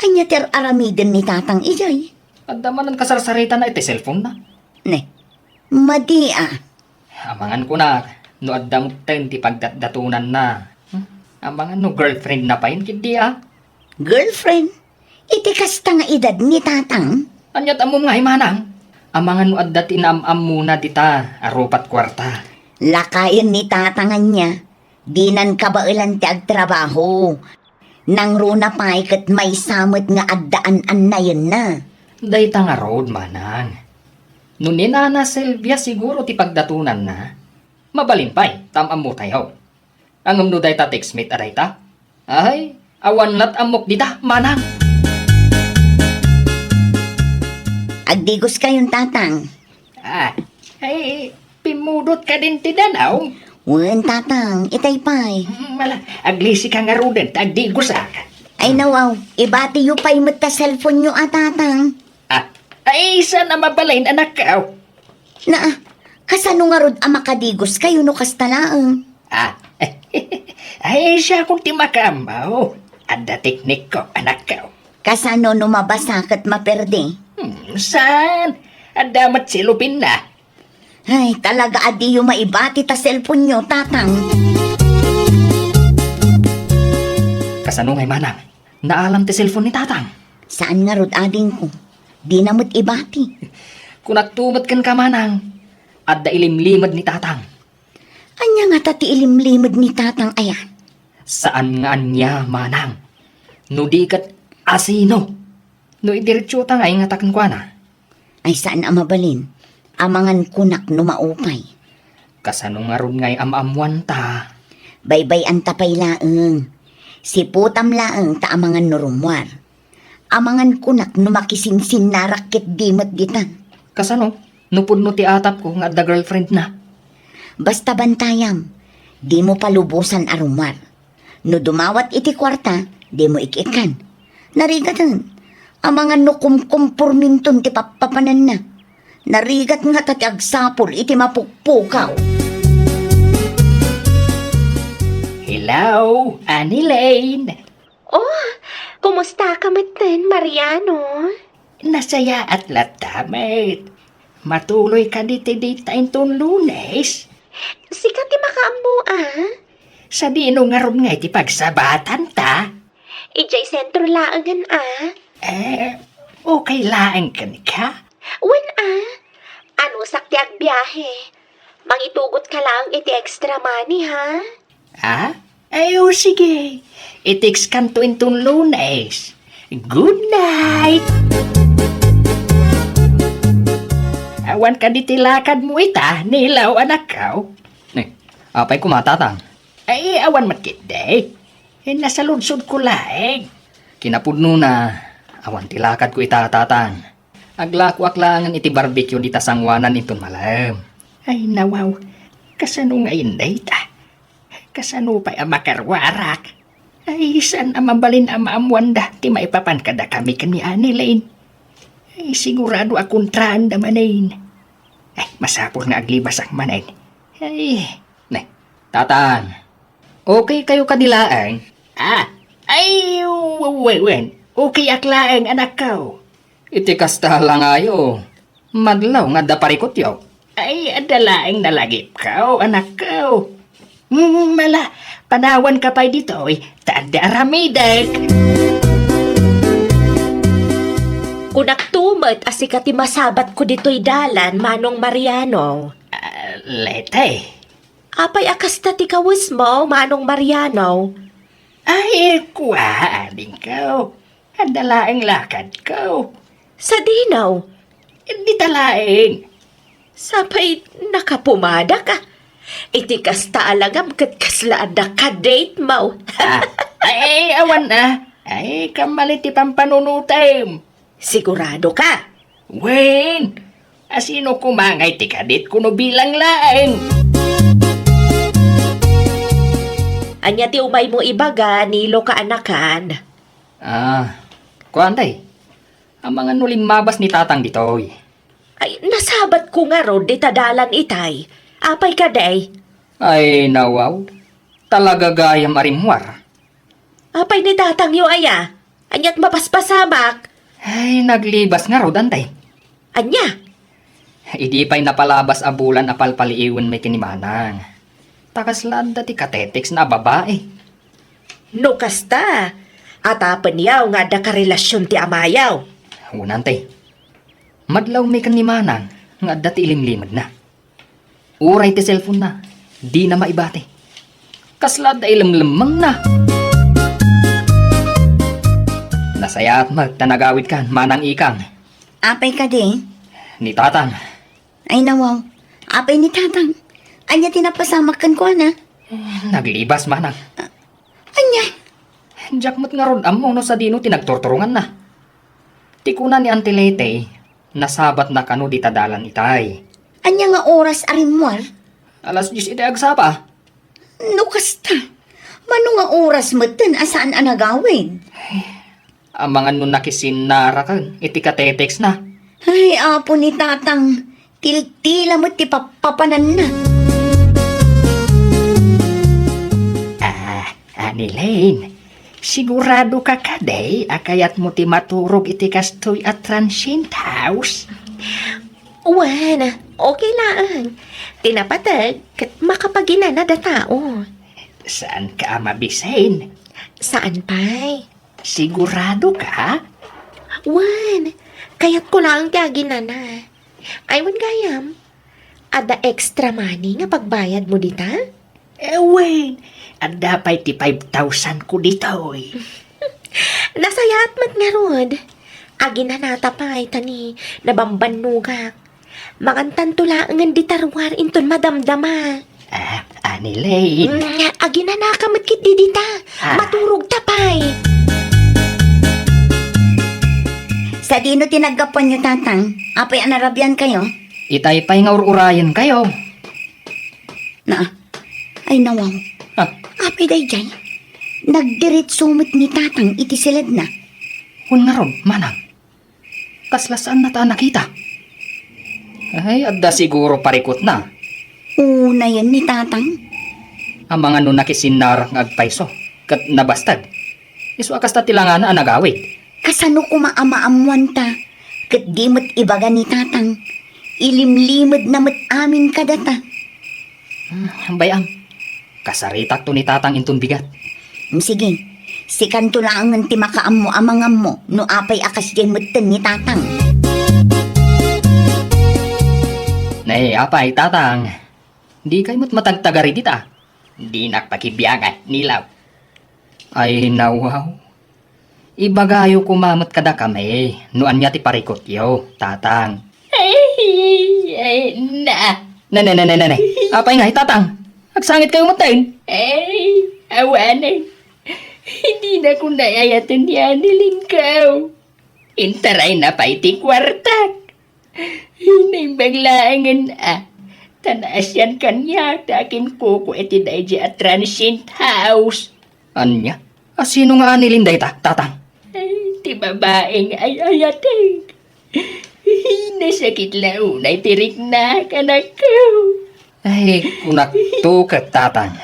Anya ter aramiden ni tatang ijay. At damanan kasarsarita na iti cellphone na. Ne, madi ah. Amangan ko na, no addamot ten ti pagdatdatunan na. Amangan no girlfriend na pa yun, kindi Girlfriend? Iti kasta nga edad ni tatang? Anyat amom nga manang. Amangan no adda tinamam muna dita, arupat kwarta. Lakayan ni tatangan niya. Dinan kabailan ti agtrabaho. Nang runa pa kat may samot nga addaan na yun na. Dayta nga road manang. No ni Nana Silvia siguro ti pagdatunan na. Mabalin pa'y, tamam mo tayo. Ang no dayta textmate aday ta? Ay, awan lat amok dita, manang. Agdigos kayong tatang. Ay, pimudot ka din ti danaw. Wen tatang, itay pay. Mala, aglisi ka nga rudan, tagdigusak. Ay nawaw, ibati yu pay mo ta cellphone nyo tatang. Ay, sana mabalain anak ka. Na, kasano nga rod makadigos kayo no kastalaang. Ay, siya kung timakamaw. Ada teknik ko, anak ka. Kasano no mabasakat maperde. Saan? Adamat silupin na. Ay, talaga adi yu maibati ta cellphone nyo tatang. Kasano ngay manang, naalam ti cellphone ni tatang. Saan nga rod ading ko? Di namot ibati. Kunagtumat kan ka manang, adda ilimlimad ni tatang. Anya nga tati ilimlimad ni tatang ayan. Saan nga anya manang? No di kat asino? No idiretso ta nga ingatakan kwa na. Ay saan mabalin? Amangan kunak no maupay. Kasano nga ron ngay amamuan ta. Baybay ang tapay laeng. Si putam laeng ta amangan no rumwar. Amangan kunak no makisinsin na rakit dimot gitan. Kasano? Nupod no ti atap ko nga adda girlfriend na. Basta bantayam, di mo palubusan arumar. No dumawat iti kwarta, di mo ikikan. Narigatan, amangan no kumkumpurminton ti papapanan na. Narigat nga tati agsapol iti mapukpukaw. Hello, Annie Lane. Oh, kumusta ka maten, Mariano? Nasaya at latamet. Matuloy ka diti-dita intong Lunes. Sikat ti makaammo Sa dino nga ron nga iti pagsabatan ta. Ijay sentro laangan Okay laang ka ni ka? Wen ano Kung sakti ag biyahe, mangitugot ka lang iti extra money, ha? Ah? Ayo, sige. Itiks kanto intong Lunes. Good night! Awan ka ditilakad mo ita, nilaw anak kao. Apay ko matatang. Ay, awan matkit day. Nasa lunsod ko laeng. Kinapudno na, awan tilakad ko itatatang. Aglako aklangan iti barbecue di tasangwanan inton malam. Ay, nawaw. Kasano ngayon day ta? Kasano pa'y makarwarak? Ay, saan amabalin amamwanda ti maipapan kada kami kani Lane? Ay, sigurado akong traan damanain. Ay, masapol nga aglibas ang manain. Ay, Tatang, okay kayo kadilaang? ay, wen. Okay aklaang anak ko. Iti kasta lang ayo. Madlaw nga da parikot yaw. Ay, adalaang nalagip ka, anak ko. Mala, panawan ka pa dito, tada ramidak. Kunak tumat asikati masabat ko dito'y dalan, Manong Mariano. Lete. Apay akas na ti kawis mo, Manong Mariano. Ay, kuha, aling ko. Adalaang lakad ko. Sa dinaw, Hindi talaing. sapay nakapumada ka. Iti kasta alagam kat kaslaada ka date mo. Ay, awan na. Ay, kamaliti pampanunutim. Sigurado ka. Wen, asino kumangay ti kadit kuno bilang laeng. Anya ti umay mo ibaga, nilo ka anakan. Kuantay. Ang mga nuling mabas ni tatang ditoy. Ay, nasabat ko nga ro, di tadalan itay. Apay ka day. Ay, nawaw. Talaga gayam arimwar. Apay ni tatang yo aya. Anyat mapaspasamak. Ay, naglibas nga ro, dantay. Anya? Idi pa'y napalabas a bulan apalpaliiwan may kinimanang. Takaslad dati kateteks na babae. No kasta. Atapan yaw nga da karelasyon ti amayaw. Unantay. Madlaw may kanimanang nga dati ilimlimad na. Uray ti cellphone na. Di na maibate. Kaslad da ilamlamang na. Nasaya at magtanagawid kan, manang ikang. Apay ka di? Ni tatang. Ay nawaw. Apay ni tatang. Anya tinapasamakan ko na. Naglibas manang. Anya? Jakmot nga ron amo no sa dino tinagtorturungan na. Tikunan ni Antilete, nasabat na kano di tadalan itay. Anya nga oras arimwar? Alas 10 iti agsapa. No kasta. Mano nga oras mo tin asaan anagawin? Ang mga nun nakisinara kan, iti kateteks na. Ay, apo ni tatang. Tiltila mo ti papanan na. Ani Lane, sigurado ka kaday, akayat mo ti maturog iti kastoy at transient house. Wan, okay lang. Tinapatag kat makapaginana da tao. Saan ka mabisain? Saan pa'y? Sigurado ka? Wan, kayat ko lang tiaginana. Aywan gayam. Ada extra money nga pagbayad mo dita? Wait, at dapat ti 5,000 ko dito eh. Nasayat mat nga rod. Aginanata pa tani nabambanugak. Makantan tulaangan di tarwar inton madamdama. Ani Lane. Aginanaka mat kit di dita. Maturog tapay. Sa dino tinagapan nyo tatang. Apay anarabyan kayo? Itay pa'y nga ururayan kayo. Na. Ay nawaw. Apay day dyan. Nagdirit sumit ni tatang iti silid na. Hun nga ron, manang. Kaslasaan na ta nakita. Ay, adda siguro parikot na. Una yan ni tatang. Ang mga nun nakisinar ng agpaiso. Kat nabastag. Isu akas ta tilangan na nagawid. Kasano kumaamaamuan ta. Kat di mo't ibaga ni tatang. Ilimlimad na mo't amin kadata. Bayang. Kasaritak to ni tatang intun bigat. Sige. Si kanto lang ang ti makaam mo amangam mo. No apay akas dyan mo't ni tatang. Nay, apay, tatang. Di kayo matagtagari dita. Di nakpakibiyangan, nilaw. Ay, nawaw. Ibagayo kumamot kada kami. Nuan niya ti parikot yo, tatang. Ay, na. Na. Apay nga, tatang. Agsangit kayo matayin. Ay, awanay. Hindi na ko nayayatan niya nilingkaw. Intaray na pa iti kwartak. Hinay baglaangan Tanaas yan kanya. Takin ko iti dahi at transient house. Anya? Sino nga anilinday tatang? Ay, ti babaeng ay ayating. Nasakit launay tirik na kanak ko. Ay, kunak to ka, tatang.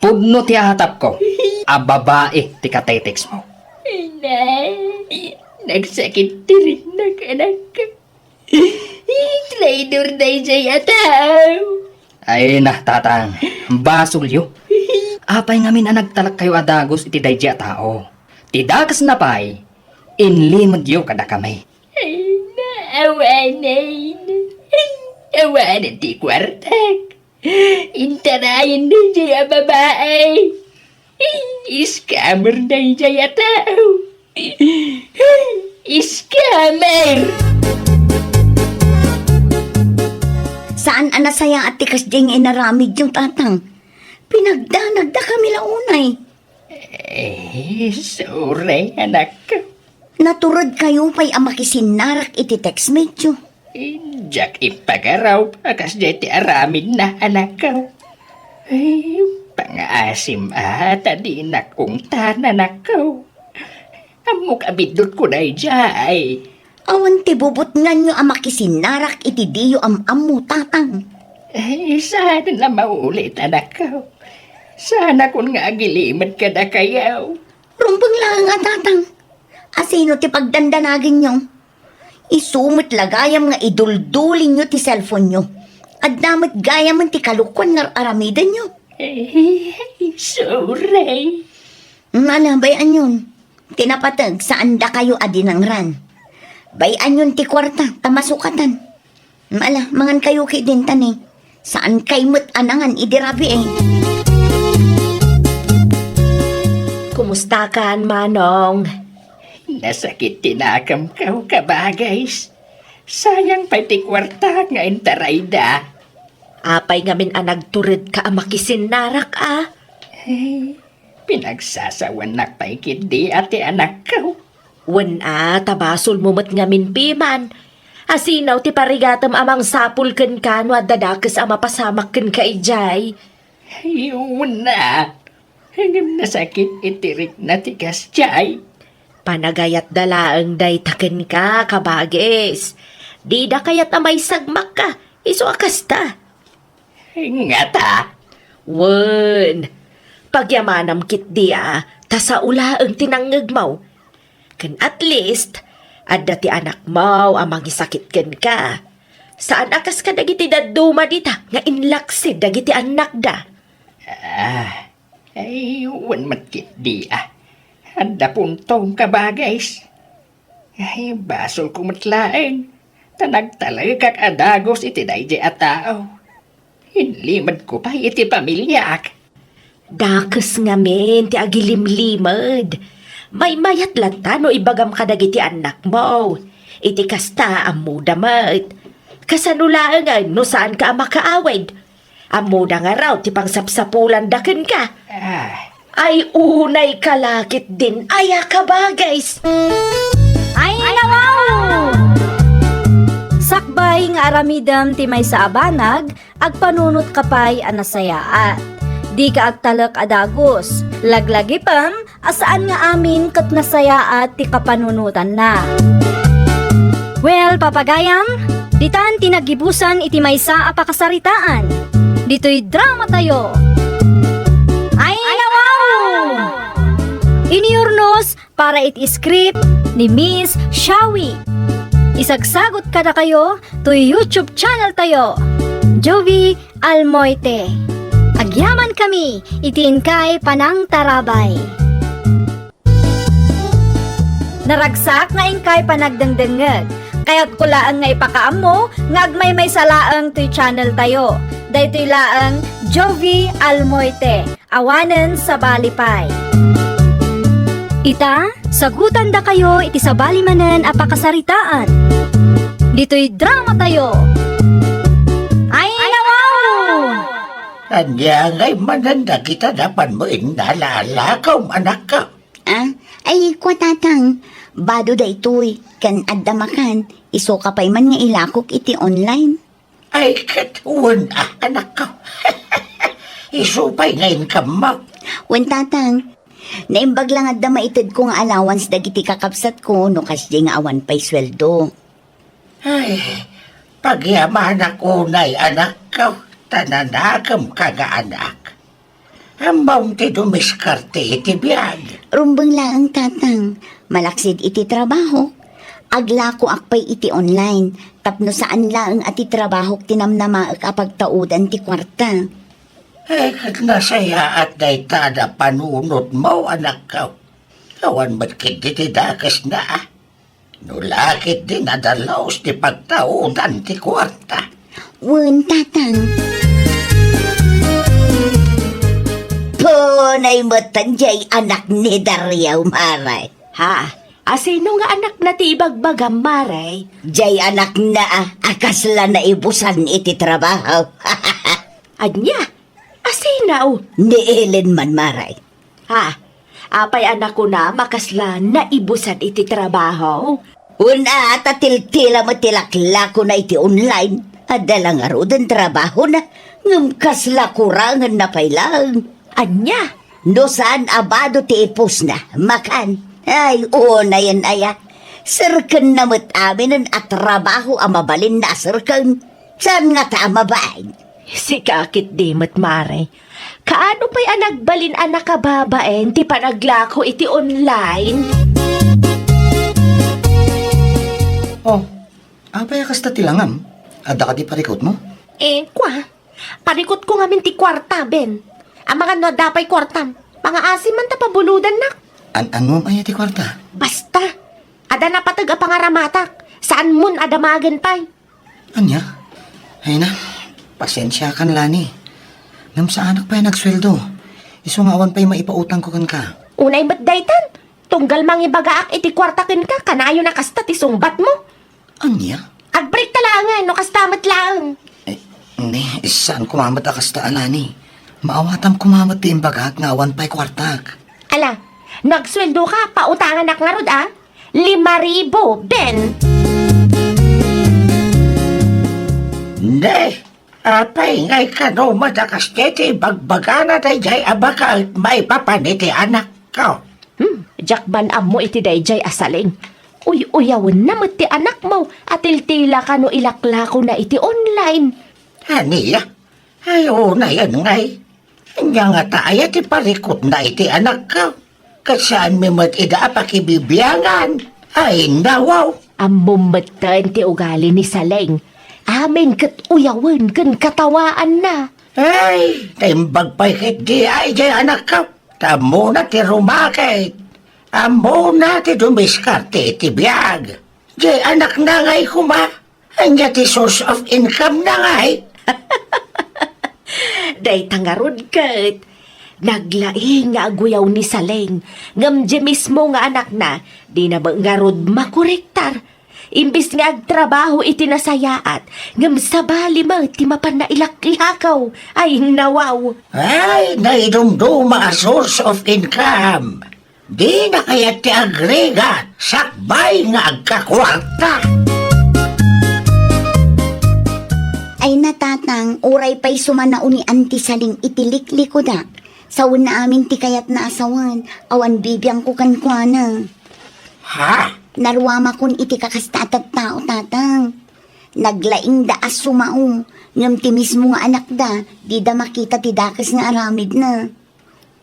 Pudno ti atap ko. Babae ti katetex mo. Nay, nagsakit tirik na kanak ko. Traidor na siya tao. Ay na, tatang. Basulyo. Apay ngamin nagtalak kayo adagos iti dayja tao. Tidakas na pay, inlimod yo kada kami. Ay, naawanan. Awanan ti kwartak. Intarayan na siya babae. Scammer na siya tao. Scammer! Saan anasayang at tikas ding inaramid yung tatang? Pinagdanagda kami launay. Sorry, anak ko. Naturod kayo pa'y amakisinarak iti text medyo. Jack ipagaraw, akas ti aramid na anak ko. Ay, pangaasim di nakungtan anak ko. Amok abidot ko na jay. Awan ti bubot nga nyo amakisinarak iti diyo am-amu tatang. Ay, sana na maulit anak ko. Sana kung nga agiliman ka na kayaw. Rumpang lang nga tatang. Asino ti pagdandanagin nyo? Isumot lagayam nga iduldulin nyo ti cellphone nyo. At damat gayam ti kalukwan nga aramidan nyo. Ay, sorry. Mala, bayan yun. Tinapatag saan da kayo adinangran. Bayan yun ti kwarta, tamasukatan. Mala, mangan kayo kidintan eh. Saan kay mo't anangan idirabi eh. Kumusta ka, Manong? Nasakit tinakam ka kabagays. Sayang pa ti kwarta nga intarayda. Apay ngamin nagturid ka amakisinarak Ay, pinagsasawan na pa'y kidi ati anak ko. Wen tabasol mo mat ngamin piman. Asinaw ti parigatam amang sapul ken kanwa dadakas mapasamak ken ka ijay. Ayun na. Hanggang nasakit itirik na tigas jay. Panagayat dalaang day taken ka, kabagis. Di da kayat may sagmak ka, iso akas ta. Nga ta. Wen, pagyamanam kit di ta sa ulaang tinangag mo. Ken at least, adda ti anak mo amang isakit ken ka. Saan akas ka dagiti daduma dita, nga inlaksid dagiti anak da. Ay, wan matkit di Handa puntong kabagays. Ay, basol ko matlaeng. Tanagtalay kak adagos iti dayjay a tao. Hinlimad ko pa iti pamilyak. Dakas ngamin ti agilimlimad. May mayat lang ta no ibagam ka dagiti anak mo. Iti kasta amu damat. Kasanulaan no saan ka makaawid. Amu da nga raw ti pangsapsapulan daken ka. Ay unay kalakit din aya ka ba guys. Ay, nawaw! Sakbay nga aramidam ti may sa abanag, agpanunot kapay anasayaat. Di ka agtalak adagos, laglagi pam, asaan nga amin kat nasayaat ti kapanunutan na. Well, papagayam, ditan tinagibusan iti may sa apakasaritaan. Dito'y drama tayo. Ay, nawaw! Iniurnos para it-script ni Miss Shawi. Isagsagot ka na kayo to YouTube channel tayo, Jovi Almoite. Agyaman kami, itiin kay Panang Tarabay. Naragsak nga ingkay panagdangdangag, Kaya't kulaan nga ipakaamo, nga agmay may salaang ti channel tayo. Daytoy laang Jovi Almoite, awanen sa Balipay. Ita, sagutan da kayo iti sabali manen a pakasaritaan. Dito'y drama tayo. Ay, nawaw! Anya ngay mananda kita dapat mo inalala anak ka. Ay, kwa tatang, bado da ito'y, kan adamakan, iso ka pa'y man nga ilakok iti online. Ay katuwan anak ka. Isupay ngayon ka ma. Wen tatang, naimbag lang adda maitid ko nga allowance dagiti kakapsat ko no kasdi nga awan pa'y sweldo. Ay, pagyaman ako na'y anak ka, tananakam ka nga anak. Ambaw ti dumiskarte iti biyag. Rumbang lang tatang, malaksid iti trabaho. Agla ko akpay iti online, tapno saan lang ati trabaho tinamnama kapagtaudan ti kwarta. Ay, kat nasaya at day tada panunot mo, anak ka. Awan ba't kiti dakas na ah. Nulakit din nadalaos ti pagtaudan ti kwarta. Wen tatang. Punay mo tanjay anak ni Dariaw Maray. Ha? Asino nga anak na ti ibagbagam, Maray? Jay anak na akasla na ibusan iti trabaho. Anya? Asinaw? Ni Ellen man Maray. Ha? Apay anak ko na makasla na ibusan iti trabaho? Una tatiltila matilakla ko na iti online. Adala nga rodan trabaho na ngamkasla kurangan na pailang. Anya? No saan abado ti ipos na makan. Ay, na yan aya. Sirkan na mo't amin at trabaho ang mabalin na sirkan. Saan nga tama ba? Si kakit di mat, Maray. Kaano pa'y anagbalin anak kababaen ti panaglako iti online? Oh, apay kasta tilangam. Ada ka di parikot mo? Kwa, parikot ko ngamin ti kwarta, Ben. Ang mga no dapay kwartam, mga asim man tapabuludan na. Ano ay ti kwarta? Basta, ada na patag a pangaramatak. Saan mun adamagan pa'y? Anya? Ay na, pasensya kan lani. Ngam sa anak pa'y nagsweldo. Iso nga awan pa'y maipautang ko kan ka. Unay ba't daytan? Tunggal mangi bagaak iti kwarta kin ka, kanayo na kasta ti sungbat mo. Anya? Agbreak talangan, no kastamat lang. Hindi, saan kumamat akasta alani? Maawatam kumamat ti imbagak nga awan pa'y kwartak. Ala, nagsweldo ka, pautangan na nga rod 5,000, Ben. Ne, apay ngay ka no madakas kiti bagbagana day jay abaka at may papaniti anak ka. Jakban mo iti dayjay asaling. Uyawon na ti anak mo at tiltila ka no ilakla ko na iti online. Aniya, ayaw na yan ngay. Anya nga taaya ti parikot na iti anak ka. Kasaan mi mat ida pakibibiyangan. Ay nawaw. Amumatan ti ugali ni Saleng. Amin kat uyawon kan katawaan na. Ay, taimbag pa'y kit di ay jay anak ka. Tamo na ti rumakit. Amo na ti dumiskarte ti biyag. Jay anak na ngay kuma. Anya ti source of income na ngay. Day tangarod kat. Naglaing nga aguyaw ni Saleng. Ngam di mismo nga anak na, di na ba nga rod makorektar. Imbis nga agtrabaho iti nasayaat, ngam sabali ma ti mapan na ilaklakaw. Ay nawaw. Ay, naidumduma a source of income. Di na kaya ti agregat. Sakbay nga agkakwarta. Ay natatang, uray pa'y sumanao ni Auntie Saling itilikli ko da. Sawan na amin ti kayat na asawan, awan bibiyang ko kankwana. Ha? Narwama kun iti kakastatat tao tatang. Naglaing daas sumao, ngam ti mismo nga anak da, di da makita ti dakas nga aramid na.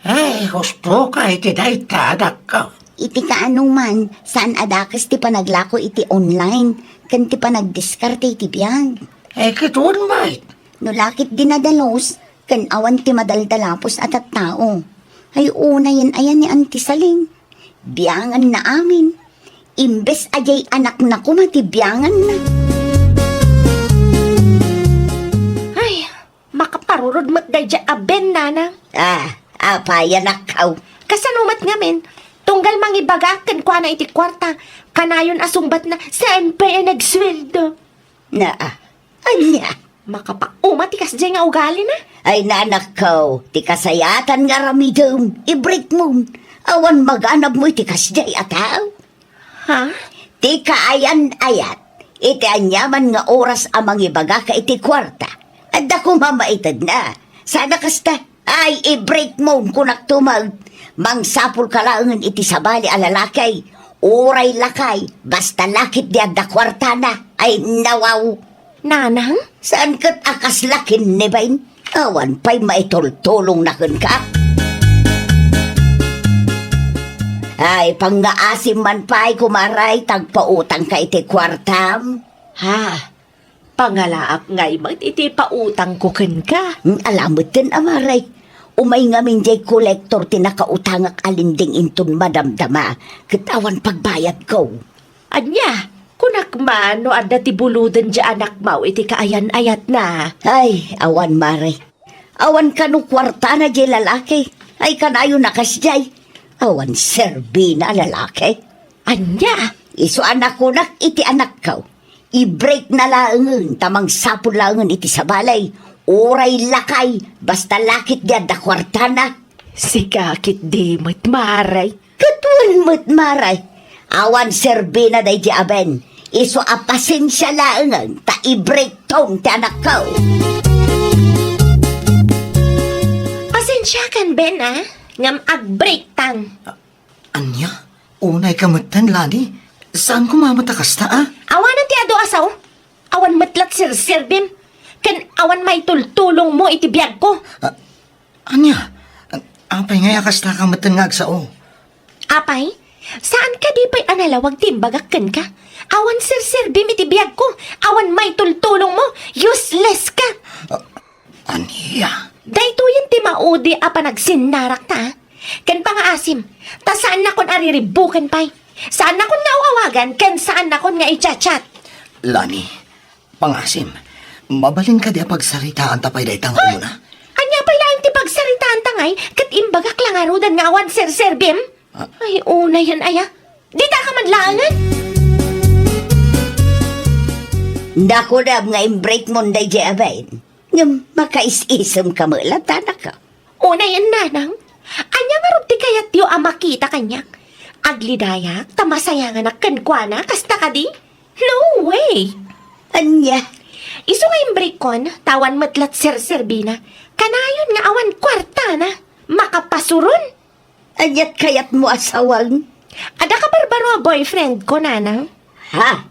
Ay, gusto ka iti daytadak ka. Iti kaanong man, saan adakas ti panaglako iti online, kan ti panagdiskarte iti biyag. Ay, kitun mait. No lakit dinadalos, kan awan ti madaldalapos at tao. Ay una yan ayan ni Auntie Saling. Biyangan na amin. Imbes ayay anak na kumatibyangan na. Ay, makaparurod mat day dya aben, nanang. Apaya nakaw. Kasanumat nga men, tunggal mangibagakan kwa na iti kwarta, kanayon asungbat na saan pa yan nagsweldo. Anya? Makapaumat ikas dyan nga ugali na. Ay nanak ko, ti kasayatan nga ramidom, i-break mo. Awan maganap mo iti kasjay ataw. Ha? Ti kaayan ayat, iti anyaman nga oras amang ibaga ka iti kwarta. At ako mamaitad na. Sana kasta, ay i-break mo kunak tumag. Mangsapul ka laangan iti sabali alalakay. Uray lakay, basta lakit di adda kwarta na. Ay nawaw. Nanang? Saan kat akas lakin ni Bain? Awan pa'y maitultulong na kun ka. Ay, pangaasim man pa'y kumaray, tagpautang ka iti kwartam. Ha? Pangalaak ngay mat iti pautang ko ken ka. Alamot din, amaray. Umay ngamin jay kolektor tinakautangak alinding inton madamdama. Katawan pagbayad ko. Anya, kunak man no adda ti buludan dya anak mau iti kaayan ayat na. Ay, awan mare. Awan ka no kwarta na jay lalaki. Ay, kanayo nakasjay. Awan serbi na lalaki. Anya? Iso anak ko nak iti anak ko. I-break na laangan, tamang sapon laangan iti sabalay. Uray lakay, basta lakit diyan da kwartana. Sikakit di mat maray. Katuan mo't maray. Awan serbi na day di aben. Iso apasin siya laangan, ta i-break tong ti anak ko. Pasensya kan Ben ngam ag-break tang. Anya? Unay kamutan, Lani? Saan kumamata kasta, Awanan ti ado asaw. Awan matlat sir-sirbim. Kan awan may tultulong mo iti biyag ko. Anya? Apay nga kasta kamutan nga agsao. Apay, saan ka di pa'y analawag timbagakan ka? Awan sir-sirbim iti biyag ko. Awan may tultulong mo. Useless ka. Anya? Dahito yung ti maudi apa nagsinnarak ta. Kan pangaasim, ta saan na kon ariribukan pa'y? Saan na kon nauawagan, kan saan na kon nga i-chat-chat? Lani, pangasim, mabalin ka di pagsaritaan tapay day tang muna. Anya pa'y lang ti pagsaritaan tangay, kat imbagak lang arudan nga awan sir-sirbim? Ay, una yan aya. Di ta ka madlangan? Dako na nga i-break mo day di aben. Ngam makais-isam ka mo latana ka. Una yan, nanang. Anya nga rupti kayat yu makita kanyak. Aglidayak, tamasayangan na kankwana, kasta ka di? No way! Anya? Iso nga yung break kon, tawan matlat sir-serbina. Kanayon nga awan kwarta na. Makapasuron. Anyat kayat mo asawang? Ada ka barbaro boyfriend ko, nanang? Ha?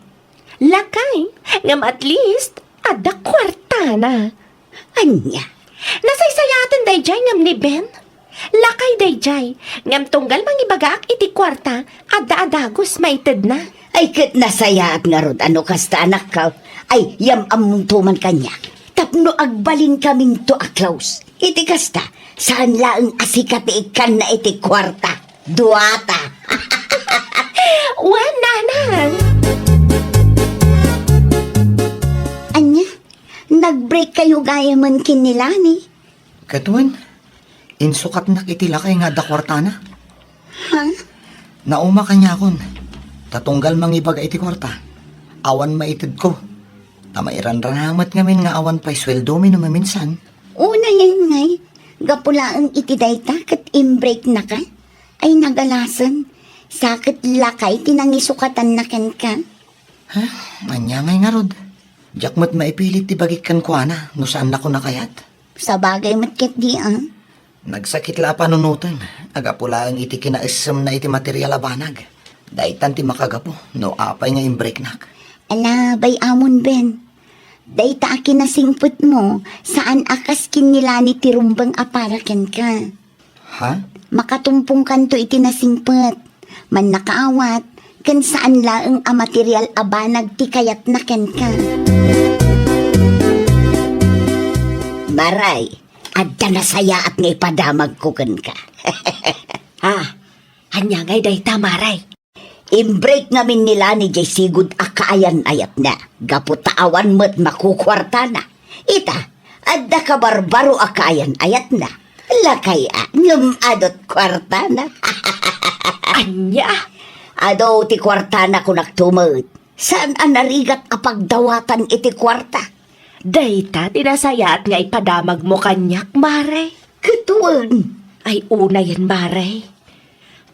Lakay, ngam at least, ada kwarta na. Anya? Nasaysayatan day jay ngam ni Ben. Lakay day jay, ngam tunggal mangibagak iti kwarta, ada-adagos maited na. Ay kat nasaya at nga rod ano kasta anak ka. Ay yam among tuman kanya. Tapno agbalin kaming to a close. Iti kasta, saan laang asikat ikan na iti kwarta. Duata. Wan, nanang. Anya? Nag-break kayo gaya man kinilani. Katuan, insukat na kitila kay nga dakwartana. Ha? Nauma kanya akon. Tatunggal mangibag iti kwarta. Awan maitid ko. Tamairan ranamat ngamin nga awan pa'y sweldo mi maminsan. Una yan ngay. Gapulaan iti dayta kat in-break na ka. Ay nagalasan. Sakit lakay tinangisukatan na ken ka. Ha? Anya ngay nga rod. Jakmat maipilit ti bagikan ko ana. No saan na ko nakayat. Sa bagay matkit di Nagsakit la panunutan. Agapulaan iti kinaisam na iti material abanag. Daitan ti makagapo. No apay nga in-break nak. Ala, bay amon Ben. Dayta kinasingput mo, saan akas kinilani ti rumbang aparaken ka. Ha? Makatumpong kanto iti nasingput. Man nakaawat, kan saan laeng a material abanag ti kayat na ken ka. Maray, adda na saya at nga ipadamag ko ken ka. Anya ngay day tamaray. Imbreak ngamin nila ni Jay Sigud akaayan ayat na. Gaputaawan mo't makukwarta na. Ita, adda ka barbaro akaayan ayat na. Lakay ngam adot kwarta na. Anya? Ado ti kwarta na kunak tumod. Saan ang narigat apagdawatan iti kwarta? Dayta, tinasayat nga ipadamag mo kanyak, Mare. Katuan. Ay una yan, Mare.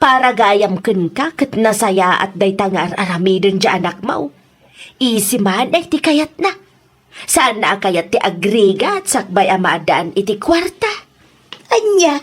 Para gayam ken ka ket nasaya at dayta nga aramiden dya anak mo. Isi man ay ti kayat na. Saan na kayat ti agriga at sakbay amadaan iti kwarta? Anya,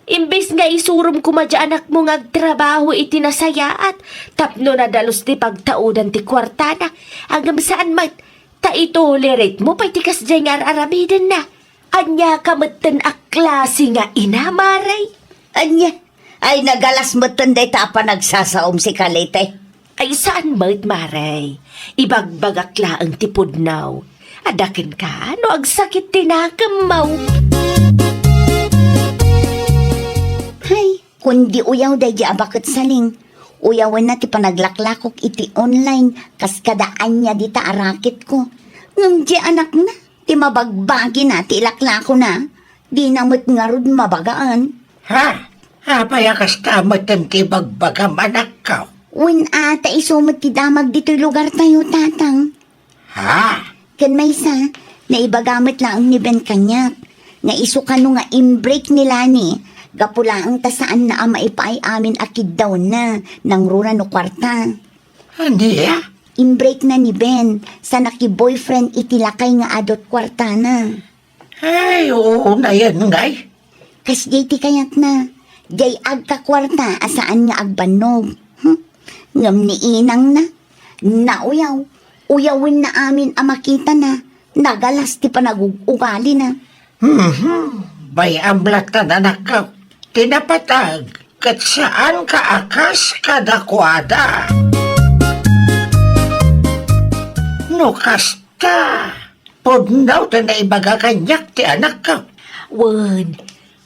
Imbes nga isurum kumadya anak mo nga agtrabaho iti nasaya at tapno na dalos ti pagtaudan ti kwarta na. Hanggang saan mat, ta itolerate mo pa'y ti kasdya nga aramiden na. Anya kamatan a klase nga ina, Maray. anya. Ay nagalas matanday ta pa nagsasaom si Kalite. Ay saan mat, Maray? Ibagbagak laang tipod now. Adakin ka, no agsakit tinakamaw. Hay, kundi uyaw day di abakot saling. Uyawan na ti panaglaklakok iti online kas kadaan niya di ta arakit ko. Ngam di anak na, ti mabagbagi na ti ilaklako na. Di namot ngarud mabagaan. Ha? Apay akas tamatan ti bagbagam anak ka. Wen ata isumot ti damag dito'y lugar tayo tatang. Ha? Kan may isa, naibagamit lang ni Ben Kanyak. Nga iso kano nga imbreak nila ni. Gapulaang ta saan na ama ipaay amin akid daw na nang runa no kwarta. Aniya? Imbreak na ni Ben sa naki-boyfriend itilakay nga adot kwarta na. Ay, oo na yan ngay. Kas jay ti kayat na. Jay agka kwarta asaan nga agbanog. Ngam ni inang na. Nauyaw. Uyawin na amin amakita na. Nagalas ti panagugali na. Bay amlatan anak ka. Tinapatag. Kat saan ka akas kadakwada? No kasta. Podnaw ta na ibaga kanyak ti anak ka. Wan,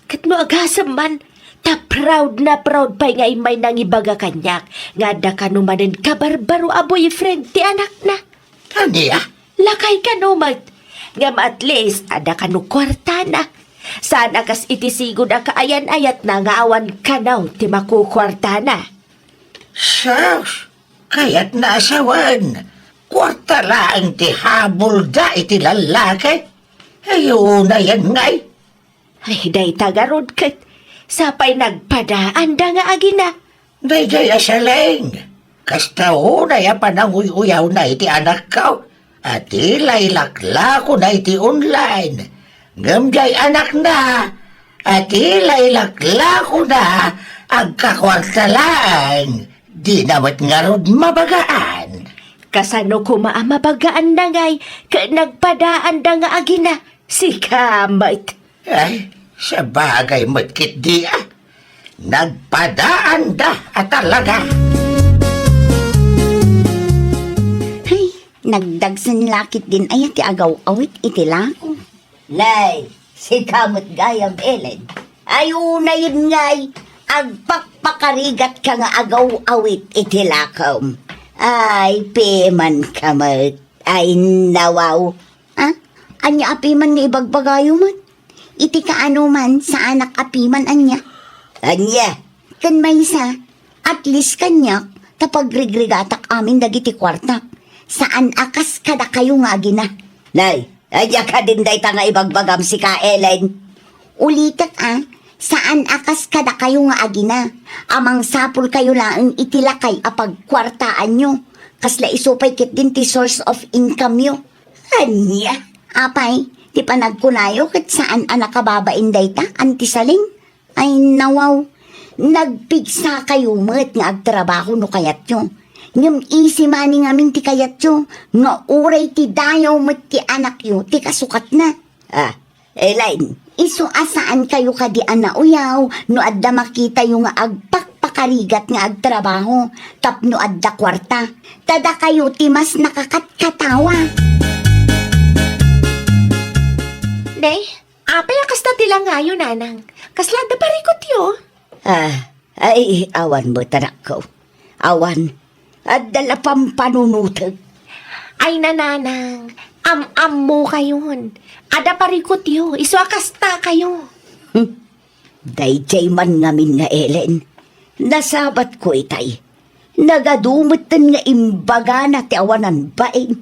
kat mo agasam man, ta proud na proud pa'y nga imay nang ibaga kanyak. Nga da ka numanin kabarbaro a boyfriend ti anak na. Aniya? Lakay ka numat. Ngam at least, ada ka no kwarta na. Saan akas itisigod a kaayan-ayat na nga awan ka naw ti makukwarta na. Sus, kaya't naasawan. Kwarta lang ti habol da iti lalaki. Ayun na yan ngay. Ay, day tagarod kat. Sapay nagpadaan da nga agina. Dayjay asaling. Kasta na ya pananguyaw na iti anak ka. At ilaylakla ko na iti online. Ngamjay anak na. At ilaylakla ko na ang kakwartalaan. Di namat nga rod mabagaan. Kasano ko maamabagaan na ngay, ka nagpadaan da nga agina. Si kamay. Ay, sa bagay matkit di Nagpadaan da at talaga. Hay, nagdagsan lakit din ay ti agaw awit iti lako. Nay, si kamot gayam Ellen. Ayuna yun ngay, agpakpakarigat ka nga agaw awit iti lakaw. Ay, piman kamot. Ay, nawaw. Ha? Anya apiman nga ibagbagayo man? Iti kaano man sa anak apiman anya? Anya? Kan may isa, at least kanyak, tapagregregatak amin dagiti kwartak. Saan akas kada kayo nga agina? Nay, anya ka din day nga ibagbagam si ka Ellen. Ulitat saan akas kada kayo nga agina? Amang sapul kayo lang itilakay apag kwartaan nyo. Kasla isupay kit din ti source of income nyo. Anya? Apay, di pa nagkunayo kat saan anakababain day ta, antisaling? Ay nawaw, nagpigsa kayo met nga agtrabaho no kayat nyo. Ngam isi mani ngamin ti kayat nyo, nga uray ti dayaw met ti anak nyo, ti kasukat na. Elaine, iso asaan kayo kadi anauyaw, no adda makita yung nga agpakpakarigat nga agtrabaho, tapno adda kwarta, tada kayo ti mas nakakatkatawa. Nay, apay akas na tila ngayon, nanang. Kaslada parikot yo. Ay, awan mo tanak ko. Awan, at dala pang panunutag. Ay nananang, am mo kayon. Ada parikot yo, isuakasta kayo. Dayjay man ngamin nga Ellen, nasabat ko itay. Nagadumutan nga imbaga na ti awanan baing.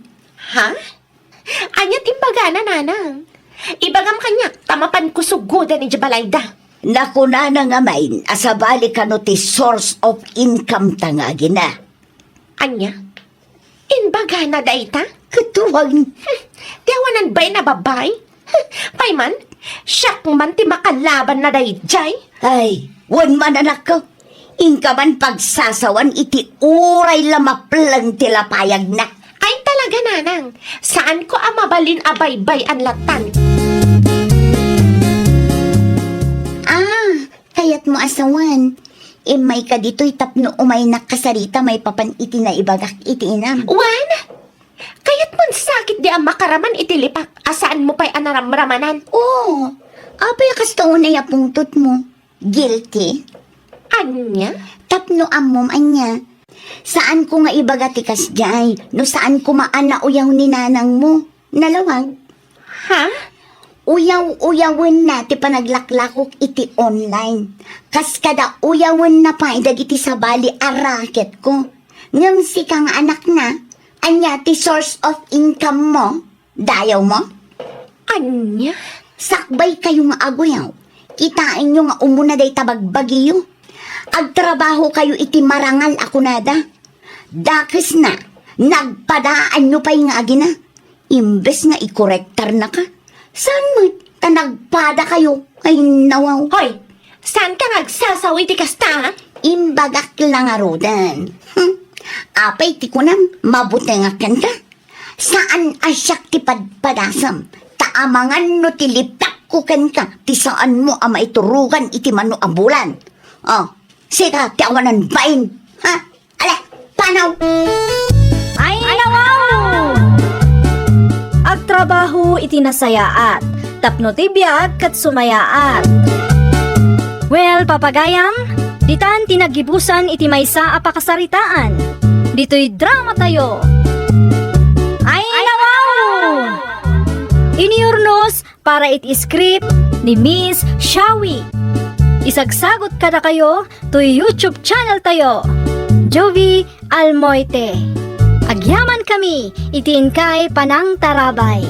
Ha? Anya timbaga na nanang. Ibagam kanya, tamapan ko sugoda ni Jabalayda. Nakuna na nga main, asabali ka no ti source of income tangagi na. Anya? Inbaga na dayta? Katuwag, Tiyawanan ba'y na babay? Payman, siyak man ti makalaban na dayjay. ay, wan man anak ko. Inka man pagsasawan iti uray lamaplang tilapayag na. Ay talaga nanang, saan ko amabalin abaybay ang latan? Kaya't mo asawan. May ka dito'y tapno umay nakasarita may papan iti na ibagak iti inam. Wan? Kaya't mon sakit di ang makaraman itilipak, asaan mo pa'y anaramramanan? Oo, apay kasta unay apungtot mo. Guilty? Anya? Tapno amom anya. Saan ko nga ibagatikas jay? No saan ko maana uyaw ni nanang mo? Nalawag? Ha? Uyaw-uyawin na ti panaglaklakok iti online. Kas kada uyawin na pa idagiti sa bali a racket ko. Ngam si kang anak na, anya ti source of income mo? Dayaw mo? Anya? Sakbay kayo nga aguyaw. Kitain nyo nga umuna day tabagbagiyo. Agtrabaho kayo iti marangal ako nada. Dakis na, nagpadaan nyo pa'y nga agina. Imbes nga ikorektar na ka. Saan mo tanagpada kayo? Ay nawaw. Hoy, saan ka nagsasawi ti kasta? Imbagak lang arudan. Apay ti kunam, mabuti nga kanta. Saan asyak ti padpadasam? Taamangan no ti lipak ko ka, ti saan mo ama iturugan iti mano ambulan. Oh, sika ti awanan bain. Ha? Ala, panaw! Ay, nawaw! Agtrabaho iti nasayaat, tapno ti biag kat sumayaat. Well, papagayam, ditan tinagibusan iti maysa a pakasaritaan. Dito'y drama tayo. Ay, nawaw! Iniurnos para iti script ni Miss Shawi. Isagsagot kada kayo to YouTube channel tayo, Jovi Almoite. Agyaman kami, itiin kay Panang Tarabay.